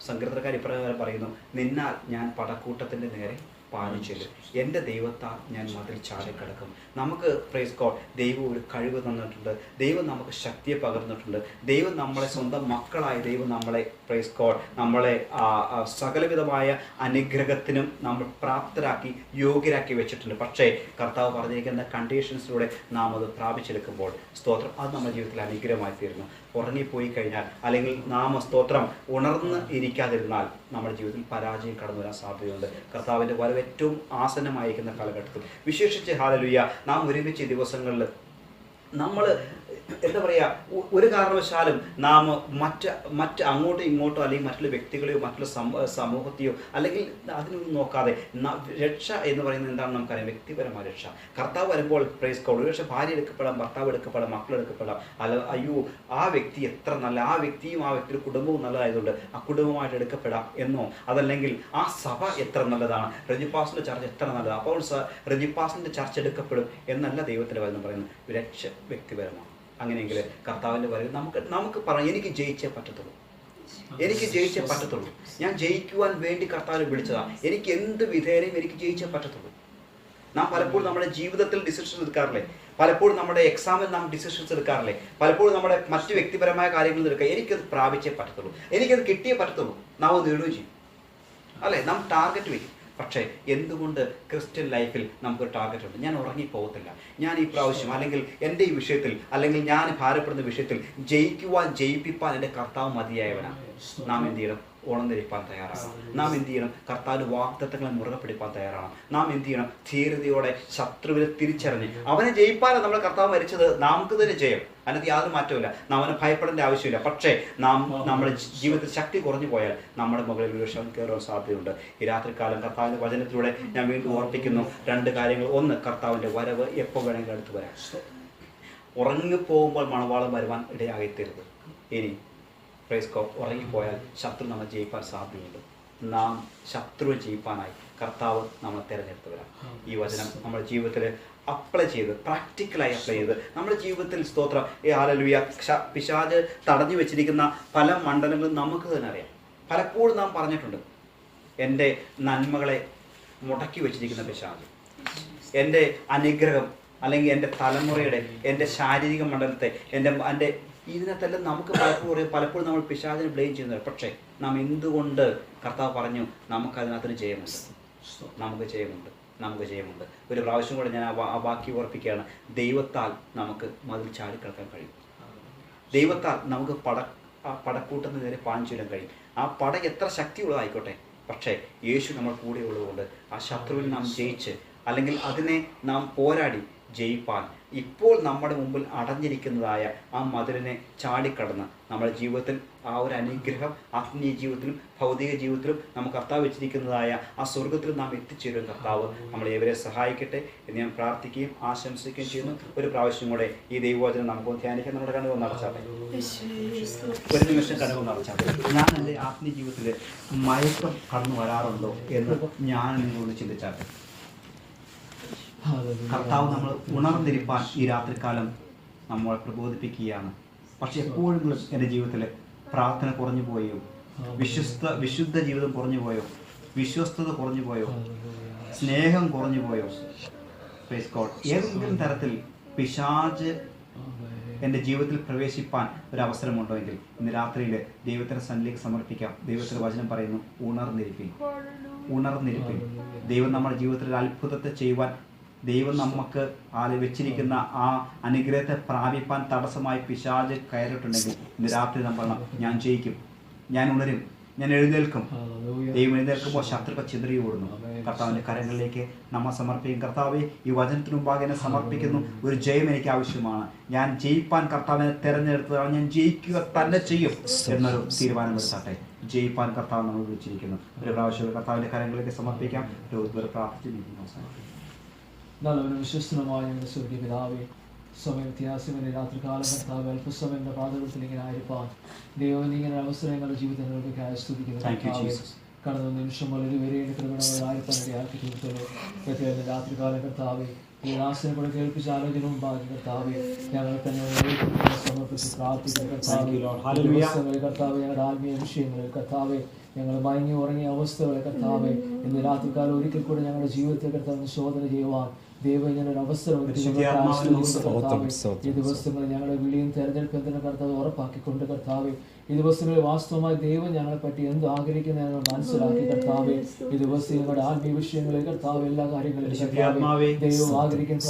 സങ്കീർത്തനക്കാർ ഇപ്രകാരം പറയുന്നു, നിന്നാൽ ഞാൻ പടക്കൂട്ടത്തിൻ്റെ നേരെ പാലിച്ചെല്ലും, എൻ്റെ ദൈവത്താൽ ഞാൻ മതിൽ ചാടിക്കിടക്കും. നമുക്ക് പ്രൈസ് ഗോഡ് ദൈവം ഒരു കഴിവ് തന്നിട്ടുണ്ട്. ദൈവം നമുക്ക് ശക്തിയെ പകർന്നിട്ടുണ്ട്. ദൈവം നമ്മളെ സ്വന്തം മക്കളായി ദൈവം നമ്മളെ പ്രൈസ് ഗോഡ് നമ്മളെ സകലവിധമായ അനുഗ്രഹത്തിനും നമ്മൾ പ്രാപ്തരാക്കി യോഗ്യരാക്കി വെച്ചിട്ടുണ്ട്. പക്ഷേ കർത്താവ് പറഞ്ഞിരിക്കുന്ന കണ്ടീഷൻസിലൂടെ നാം അത് പ്രാപിച്ചെടുക്കുമ്പോൾ സ്തോത്രം അത് നമ്മുടെ ജീവിതത്തിൽ അനുഗ്രഹമായി തീരുന്നു. ഉറങ്ങിപ്പോയി കഴിഞ്ഞാൽ, അല്ലെങ്കിൽ നാം സ്തോത്രം ഉണർന്ന് ഇരിക്കാതിരുന്നാൽ നമ്മുടെ ജീവിതത്തിൽ പരാജയം കടന്നു വരാൻ സാധ്യതയുണ്ട്. കർത്താവിൻ്റെ വരവ് ഏറ്റവും ആസന്നമായിരിക്കുന്ന കാലഘട്ടത്തിൽ വിശേഷിച്ച് ഹല്ലേലൂയ നാം ഒരുമിച്ച് ദിവസങ്ങളിൽ നമ്മൾ എന്താ പറയുക, ഒരു കാരണവശാലും നാം മറ്റ് അങ്ങോട്ടോ ഇങ്ങോട്ടോ അല്ലെങ്കിൽ മറ്റുള്ള വ്യക്തികളെയോ മറ്റുള്ള സമൂഹത്തെയോ അല്ലെങ്കിൽ അതിനൊന്നും നോക്കാതെ രക്ഷ എന്ന് പറയുന്നത് എന്താണെന്ന് നമുക്കറിയാം, വ്യക്തിപരമായ രക്ഷ. കർത്താവ് വരുമ്പോൾ പ്രൈസ് ഗോഡ് ഒരുപക്ഷെ ഭാര്യ എടുക്കപ്പെടാം, ഭർത്താവ് എടുക്കപ്പെടാം, മക്കൾ എടുക്കപ്പെടാം. അയ്യോ ആ വ്യക്തി എത്ര നല്ല, ആ വ്യക്തിയും ആ വ്യക്തിയുടെ കുടുംബവും നല്ലതായതുകൊണ്ട് ആ കുടുംബമായിട്ട് എടുക്കപ്പെടാം എന്നോ, അതല്ലെങ്കിൽ ആ സഭ എത്ര നല്ലതാണ്, റെജിപ്പാസിൻ്റെ ചർച്ച എത്ര നല്ലതാണ്, അപ്പോൾ റെജിപ്പാസിൻ്റെ ചർച്ച എടുക്കപ്പെടും എന്നല്ല ദൈവത്തിൻ്റെ വചനം പറയുന്നത്. രക്ഷ വ്യക്തിപരമാണ്. അങ്ങനെയെങ്കിൽ കർത്താവിൻ്റെ വരവ് നമുക്ക് പറയാം, എനിക്ക് ജയിച്ചേ പറ്റത്തുള്ളൂ, എനിക്ക് ജയിച്ചേ പറ്റത്തുള്ളൂ. ഞാൻ ജയിക്കുവാൻ വേണ്ടി കർത്താവിനെ വിളിച്ചതാണ്. എനിക്ക് എന്ത് വിധേനയും എനിക്ക് ജയിച്ചേ പറ്റത്തുള്ളൂ. നാം പലപ്പോഴും നമ്മുടെ ജീവിതത്തിൽ ഡിസിഷൻസ് എടുക്കാറില്ലേ, പലപ്പോഴും നമ്മുടെ എക്സാമിൽ നാം ഡിസിഷൻസ് എടുക്കാറില്ലേ, പലപ്പോഴും നമ്മുടെ മറ്റ് വ്യക്തിപരമായ കാര്യങ്ങൾ എടുക്കുക. എനിക്കത് പ്രാപിച്ചേ പറ്റത്തുള്ളൂ, എനിക്കത് കിട്ടിയേ പറ്റത്തുള്ളൂ. നാം അത് നേടുകയും ചെയ്യും അല്ലേ? നാം ടാർഗറ്റ് വയ്ക്കും. പക്ഷേ എന്തുകൊണ്ട് ക്രിസ്ത്യൻ ലൈഫിൽ നമുക്കൊരു ടാർഗറ്റ് ഉണ്ട്? ഞാൻ ഉറങ്ങിപ്പോകത്തില്ല, ഞാൻ ഈ പ്രാവശ്യം അല്ലെങ്കിൽ എൻ്റെ ഈ വിഷയത്തിൽ അല്ലെങ്കിൽ ഞാൻ ഭാരപ്പെടുന്ന വിഷയത്തിൽ ജയിപ്പിപ്പാൻ എൻ്റെ കർത്താവ് മതിയായവനാണ്. നാം എന്ത് ചെയ്യണം? ഉണർന്നിരിപ്പാൻ തയ്യാറാകണം. നാം എന്ത് ചെയ്യണം? കർത്താവിൻ്റെ വാഗ്ദത്തങ്ങളെ മുറുകെ പിടിപ്പാൻ തയ്യാറാണ്. നാം എന്ത് ചെയ്യണം? ധീരതയോടെ ശത്രുവിനെ തിരിച്ചറിഞ്ഞ് അവനെ ജയിപ്പാനാണ് നമ്മൾ കർത്താവ് മരിച്ചത്. നമുക്ക് തന്നെ ജയം, അതിനകത്ത് യാതൊരു മാറ്റമില്ല. നാം അവനെ ഭയപ്പെടേണ്ട ആവശ്യമില്ല. പക്ഷേ നമ്മുടെ ജീവിതത്തിൽ ശക്തി കുറഞ്ഞു പോയാൽ നമ്മുടെ മുകളിൽ ഒരു വിഷം കയറാൻ സാധ്യതയുണ്ട്. ഈ രാത്രികാലം കർത്താവിൻ്റെ വചനത്തിലൂടെ ഞാൻ വീണ്ടും ഓർപ്പിക്കുന്നു 2 കാര്യങ്ങൾ. ഒന്ന്, കർത്താവിൻ്റെ വരവ് എപ്പോൾ വേണമെങ്കിലും അടുത്ത് വരാം. ഉറങ്ങിപ്പോകുമ്പോൾ മണവാളം വരുവാൻ ഇടയാകരുത്. ഇനി ഉറങ്ങിപ്പോയാൽ ശത്രു നമ്മൾ ജയിപ്പാൻ സാധ്യതയുണ്ട്. നാം ശത്രുവിനെ ജയിപ്പാനായി കർത്താവ് നമ്മളെ തിരഞ്ഞെടുത്തവരാണ്. ഈ വചനം നമ്മുടെ ജീവിതത്തിൽ അപ്ലൈ ചെയ്ത്, പ്രാക്ടിക്കലായി അപ്ലൈ ചെയ്ത് നമ്മുടെ ജീവിതത്തിൽ സ്തോത്രം ഹല്ലേലൂയ. പിശാച് തടഞ്ഞു വെച്ചിരിക്കുന്ന പല മണ്ഡലങ്ങളും നമുക്ക് തന്നെ അറിയാം. പലപ്പോഴും നാം പറഞ്ഞിട്ടുണ്ട്, എൻ്റെ നന്മകളെ മുടക്കി വെച്ചിരിക്കുന്ന പിശാച്, എൻ്റെ അനുഗ്രഹം അല്ലെങ്കിൽ എൻ്റെ തലമുറയുടെ, എൻ്റെ ശാരീരിക മണ്ഡലത്തെ, എൻ്റെ ഇതിനകത്തെല്ലാം നമുക്ക് പലപ്പോഴും നമ്മൾ പിശാചിനെ ബ്ലെയിം ചെയ്യുന്നത്. പക്ഷേ നാം എന്തുകൊണ്ട് കർത്താവ് പറഞ്ഞു നമുക്കതിനകത്തിന് ജയമുണ്ട്, നമുക്ക് ജയമുണ്ട്. ഒരു പ്രാവശ്യം കൂടെ ഞാൻ ആ വാക്യം ഓർപ്പിക്കുകയാണ്. ദൈവത്താൽ നമുക്ക് മതിൽ ചാടിക്കിടക്കാൻ കഴിയും. ദൈവത്താൽ നമുക്ക് പടക്കൂട്ടത്തിന് നേരെ പാഞ്ഞുചൊല്ലാൻ കഴിയും. ആ പട എത്ര ശക്തിയുള്ളതായിക്കോട്ടെ, പക്ഷേ യേശു നമ്മൾ കൂടെ ഉള്ളതുകൊണ്ട് ആ ശത്രുവിനെ നാം ജയിച്ച് അല്ലെങ്കിൽ അതിനെ നാം പോരാടി ജയിപ്പാൻ ഇപ്പോൾ നമ്മുടെ മുമ്പിൽ അടഞ്ഞിരിക്കുന്നതായ ആ മതിലിനെ ചാടിക്കടന്ന് നമ്മുടെ ജീവിതത്തിൽ ആ ഒരു അനുഗ്രഹം ആത്മീയ ജീവിതത്തിലും ഭൗതിക ജീവിതത്തിലും നമുക്ക് കർത്താവ് വെച്ചിരിക്കുന്നതായ ആ സ്വർഗത്തിൽ നാം എത്തിച്ചേരും. കർത്താവ് നമ്മളെ ഏവരെ സഹായിക്കട്ടെ എന്ന് ഞാൻ പ്രാർത്ഥിക്കുകയും ആശംസിക്കുകയും ചെയ്യുന്നു. ഒരു പ്രാവശ്യം കൂടെ ഈ ദൈവവചനം നമുക്ക് ധ്യാനിക്കാൻ നമ്മുടെ കണ്ണുകൾ നടച്ചാട്ടെ. ഒരു നിമിഷം കണ്ണുകൾ നടച്ചാട്ടെ. ഞാൻ എൻ്റെ ആത്മീയ ജീവിതത്തിൽ മയക്കം കടന്നു വരാറുണ്ടോ എന്ന് ഞാൻ നിങ്ങളോട് ചിന്തിച്ചാട്ടെ. കർത്താവ് നമ്മൾ ഉണർന്നിരിപ്പാൻ ഈ രാത്രികാലം നമ്മളെ പ്രബോധിപ്പിക്കുകയാണ്. പക്ഷെ എപ്പോഴെങ്കിലും എൻ്റെ ജീവിതത്തിൽ പ്രാർത്ഥന കുറഞ്ഞു പോയോ, വിശുദ്ധ ജീവിതം കുറഞ്ഞു പോയോ, വിശ്വസ്തത കുറഞ്ഞു പോയോ, സ്നേഹം കുറഞ്ഞു പോയോ, ഏതെങ്കിലും തരത്തിൽ പിശാച് എൻ്റെ ജീവിതത്തിൽ പ്രവേശിപ്പാൻ ഒരവസരമുണ്ടോയെങ്കിൽ ഇന്ന് രാത്രിയിൽ ദൈവത്തിൻ്റെ സന്നിധിയിലേക്ക് സമർപ്പിക്കാം. ദൈവത്തിൻ്റെ വചനം പറയുന്നു, ഉണർന്നിരിപ്പിൻ. ദൈവം നമ്മുടെ ജീവിതത്തിൽ ഒരു അത്ഭുതത്തെ ചെയ്യുവാൻ, ദൈവം നമുക്ക് വെച്ചിരിക്കുന്ന ആ അനുഗ്രഹത്തെ പ്രാപിപ്പാൻ തടസ്സമായി പിശാച് കയറിയിട്ടുണ്ടെങ്കിൽ ഇന്ന് രാത്രി നാം പറയണം, ഞാൻ ജയിക്കും, ഞാൻ ഉണരും, ഞാൻ എഴുന്നേൽക്കും. ദൈവം എഴുന്നേൽക്കുമ്പോൾ ശത്രുക്കൾ ചിതറി ഓടുന്നു. കർത്താവിൻ്റെ കരങ്ങളിലേക്ക് നമ്മൾ സമർപ്പിക്കും. കർത്താവെ, ഈ വചനത്തിന് മുമ്പാകെ എന്നെ സമർപ്പിക്കുന്നു. ഒരു ജയം എനിക്ക് ആവശ്യമാണ്. ഞാൻ ജയിപ്പാൻ കർത്താവിനെ തിരഞ്ഞെടുത്തതാണ്. ഞാൻ ജയിക്കുക തന്നെ ചെയ്യും എന്നൊരു തീരുമാനമെടുത്താട്ടെ. ജയിപ്പാൻ കർത്താവ് നമ്മൾ വിളിച്ചിരിക്കുന്നു. ഒരു പ്രാവശ്യം കർത്താവിൻ്റെ കരങ്ങളിലേക്ക് സമർപ്പിക്കാം. പ്രാർത്ഥിച്ചിരിക്കുന്നു. അവസാനം നല്ലവനും വിശ്വസ്തനുമായ ഞങ്ങളുടെ സ്വർഗീയ പിതാവേ, സമയം വ്യത്യാസമെന്ന രാത്രികാലം കർത്താവ് അല്പസമയം എൻ്റെ പാതകത്തിൽ ഇങ്ങനെ ആയിരിക്കാൻ ദൈവം ഇങ്ങനെ അവസരം ഞങ്ങളുടെ ജീവിതത്തിലേക്ക് സ്തുതിക്കുന്നു. കടന്ന നിമിഷം വളരെ വരെ കൃപണമായിരിക്കാനിടയാക്കി തീർത്തല്ലോ. പ്രത്യേക രാത്രികാലം കർത്താവെ, ഈ ദാസനെ കൂടെ കേൾപ്പിച്ച ആലോചന മുമ്പാക്കി കർത്താവെ ഞങ്ങൾ തന്നെ സമർപ്പിച്ച് പ്രാർത്ഥിക്കുന്നു. കർത്താവ് കർത്താവ് ഞങ്ങളുടെ ആത്മീയ വിഷയങ്ങളിൽ കർത്താവെ, ഞങ്ങൾ മയങ്ങി ഉറങ്ങിയ അവസ്ഥകളെ കർത്താവെ ഇന്ന് രാത്രികാലം ഒരിക്കൽ കൂടെ ഞങ്ങളുടെ ജീവിതത്തെ കർത്താവ് ശോധന ചെയ്യുവാൻ ദൈവം ഞാനൊരു അവസരം ഈ ദിവസങ്ങളിൽ ഞങ്ങളുടെ വിളിയും തെരഞ്ഞെടുപ്പും തന്നെ കർത്താവ് ഉറപ്പാക്കിക്കൊണ്ട് കർത്താവെ, ഈ ദിവസങ്ങളിൽ വാസ്തവമായി ദൈവം ഞങ്ങളെ പറ്റി എന്ത് ആഗ്രഹിക്കുന്ന ഞങ്ങൾ മനസ്സിലാക്കി കർത്താവെ, ഈ ദിവസം ഞങ്ങളുടെ ആത്മീയ വിഷയങ്ങളിൽ കർത്താവ് എല്ലാ കാര്യങ്ങളിലും ദൈവം ആഗ്രഹിക്കുന്ന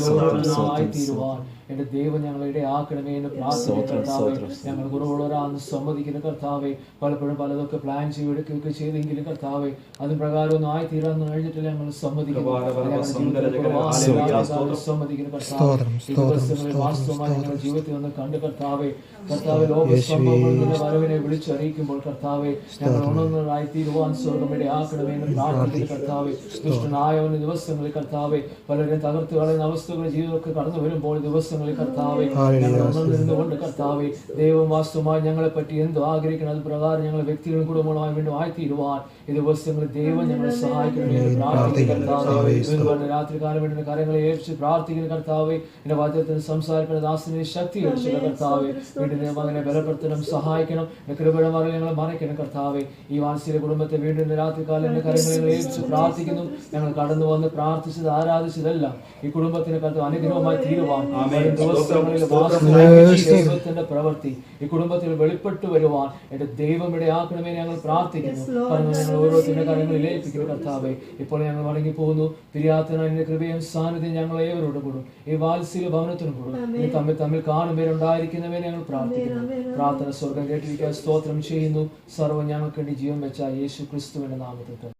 പ്രകാരം തീരുവാൻ എന്റെ ദൈവം ഞങ്ങളെ ഇടയാക്കണമേ എന്ന് പ്രാർത്ഥിക്കുന്ന കർത്താവെ, ഞങ്ങൾ കുറവുള്ളവരാന്ന് സമ്മതിക്കുന്ന കർത്താവെ, പലപ്പോഴും പലതൊക്കെ പ്ലാൻ ചെയ്തെടുക്കുകയൊക്കെ ചെയ്തെങ്കിലും കർത്താവെ അത് പ്രകാരം ഒന്നും ആയി തീരാന്ന് കഴിഞ്ഞിട്ടില്ല ഞങ്ങൾ സമ്മതിക്കുന്നു കർത്താവ്. ഈ ദിവസങ്ങളിൽ വാസ്തവമായി ഞങ്ങളുടെ ജീവിതത്തിൽ ഒന്ന് കണ്ട് കർത്താവെ, കർത്താവ് ലോക സംഭവങ്ങളുടെ വരവിനെ വിളിച്ചറിയിക്കുമ്പോൾ കർത്താവെ ഞങ്ങൾ ഉണർന്നതായി തീരുവാൻ സ്വർഗം ഇടയാക്കണമെന്ന് പ്രാർത്ഥിക്കുന്ന കർത്താവെ, ദുഷ്ടനായ ദിവസങ്ങളിൽ കർത്താവെ പലരും തകർത്ത് കളയുന്ന അവസ്ഥകളുടെ ജീവിതമൊക്കെ കടന്നു വരുമ്പോൾ ദിവസങ്ങളിൽ കർത്താവെ ഞങ്ങൾ ഉണർന്നിരുന്നുകൊണ്ട് കർത്താവെ ദൈവം വാസ്തവമായി ഞങ്ങളെ പറ്റി എന്തോ ആഗ്രഹിക്കണം അത് പ്രകാരം ഞങ്ങളെ വ്യക്തികളും കുടുംബങ്ങളുമായി വീണ്ടും ആയിത്തീരുവാൻ ഈ ദിവസങ്ങളിൽ ദൈവം ഞങ്ങളെ സഹായിക്കണമെന്ന് പ്രാർത്ഥിക്കുന്ന കർത്താവെ, രാത്രികാലം വേണ്ടി കാര്യങ്ങളെ ഏൽപ്പിച്ച് പ്രാർത്ഥിക്കുന്ന കർത്താവെ, എന്റെ വാദ്യത്തിന് സംസാരിക്കുന്ന ദാസനെ ശക്തി അടിച്ചുള്ള കർത്താവെ, വീടിന്റെ മകനെ ബലപ്പെടുത്തണം, സഹായിക്കണം, കൃപയുടെ മറ ഞങ്ങളെ മറയ്ക്കണം കർത്താവെ. ഈ വാത്സല്യ കുടുംബത്തെ വീണ്ടും രാത്രികാലം എന്റെ കാര്യങ്ങളെ ഏൽപ്പിച്ച് പ്രാർത്ഥിക്കുന്നു. ഞങ്ങൾ കടന്നു വന്ന് പ്രാർത്ഥിച്ചത് ആരാധിച്ചതെല്ലാം ഈ കുടുംബത്തിന് കർത്താവ് അനുഗ്രഹമായി തീരുവാൻ വരും ദിവസങ്ങളിൽ ദൈവത്തിന്റെ പ്രവൃത്തി ഈ കുടുംബത്തിൽ വെളിപ്പെട്ടു വരുവാൻ എന്റെ ദൈവം ഇടയാക്കണമേ ഞങ്ങൾ പ്രാർത്ഥിക്കുന്നു. കാരണം ഞങ്ങൾ ഓരോരുത്തരുടെ കാര്യങ്ങളിൽ ഏൽപ്പിക്കുന്നു കർത്താവേ. ഇപ്പോൾ ഞങ്ങൾ മടങ്ങി പോകുന്നു. പിരിയാത്തതിന്റെ കൃപയും സാന്നിധ്യം ഞങ്ങൾ ഏവരോട് കൂടും. ഈ വാത്സല്യ ഭവനത്തിനും കൂടും. ഈ തമ്മിൽ കാണുമ്പോഴുണ്ടായിരിക്കുന്നവരെ ഞങ്ങൾ പ്രാർത്ഥിക്കുന്നു. പ്രാർത്ഥന സ്വർഗം കേട്ടിരിക്കാൻ സ്തോത്രം ചെയ്യുന്നു. സർവ്വം ഞങ്ങൾക്ക് വേണ്ടി ജീവൻ വെച്ച യേശു ക്രിസ്തുവിന്റെ നാമത്തിൽ.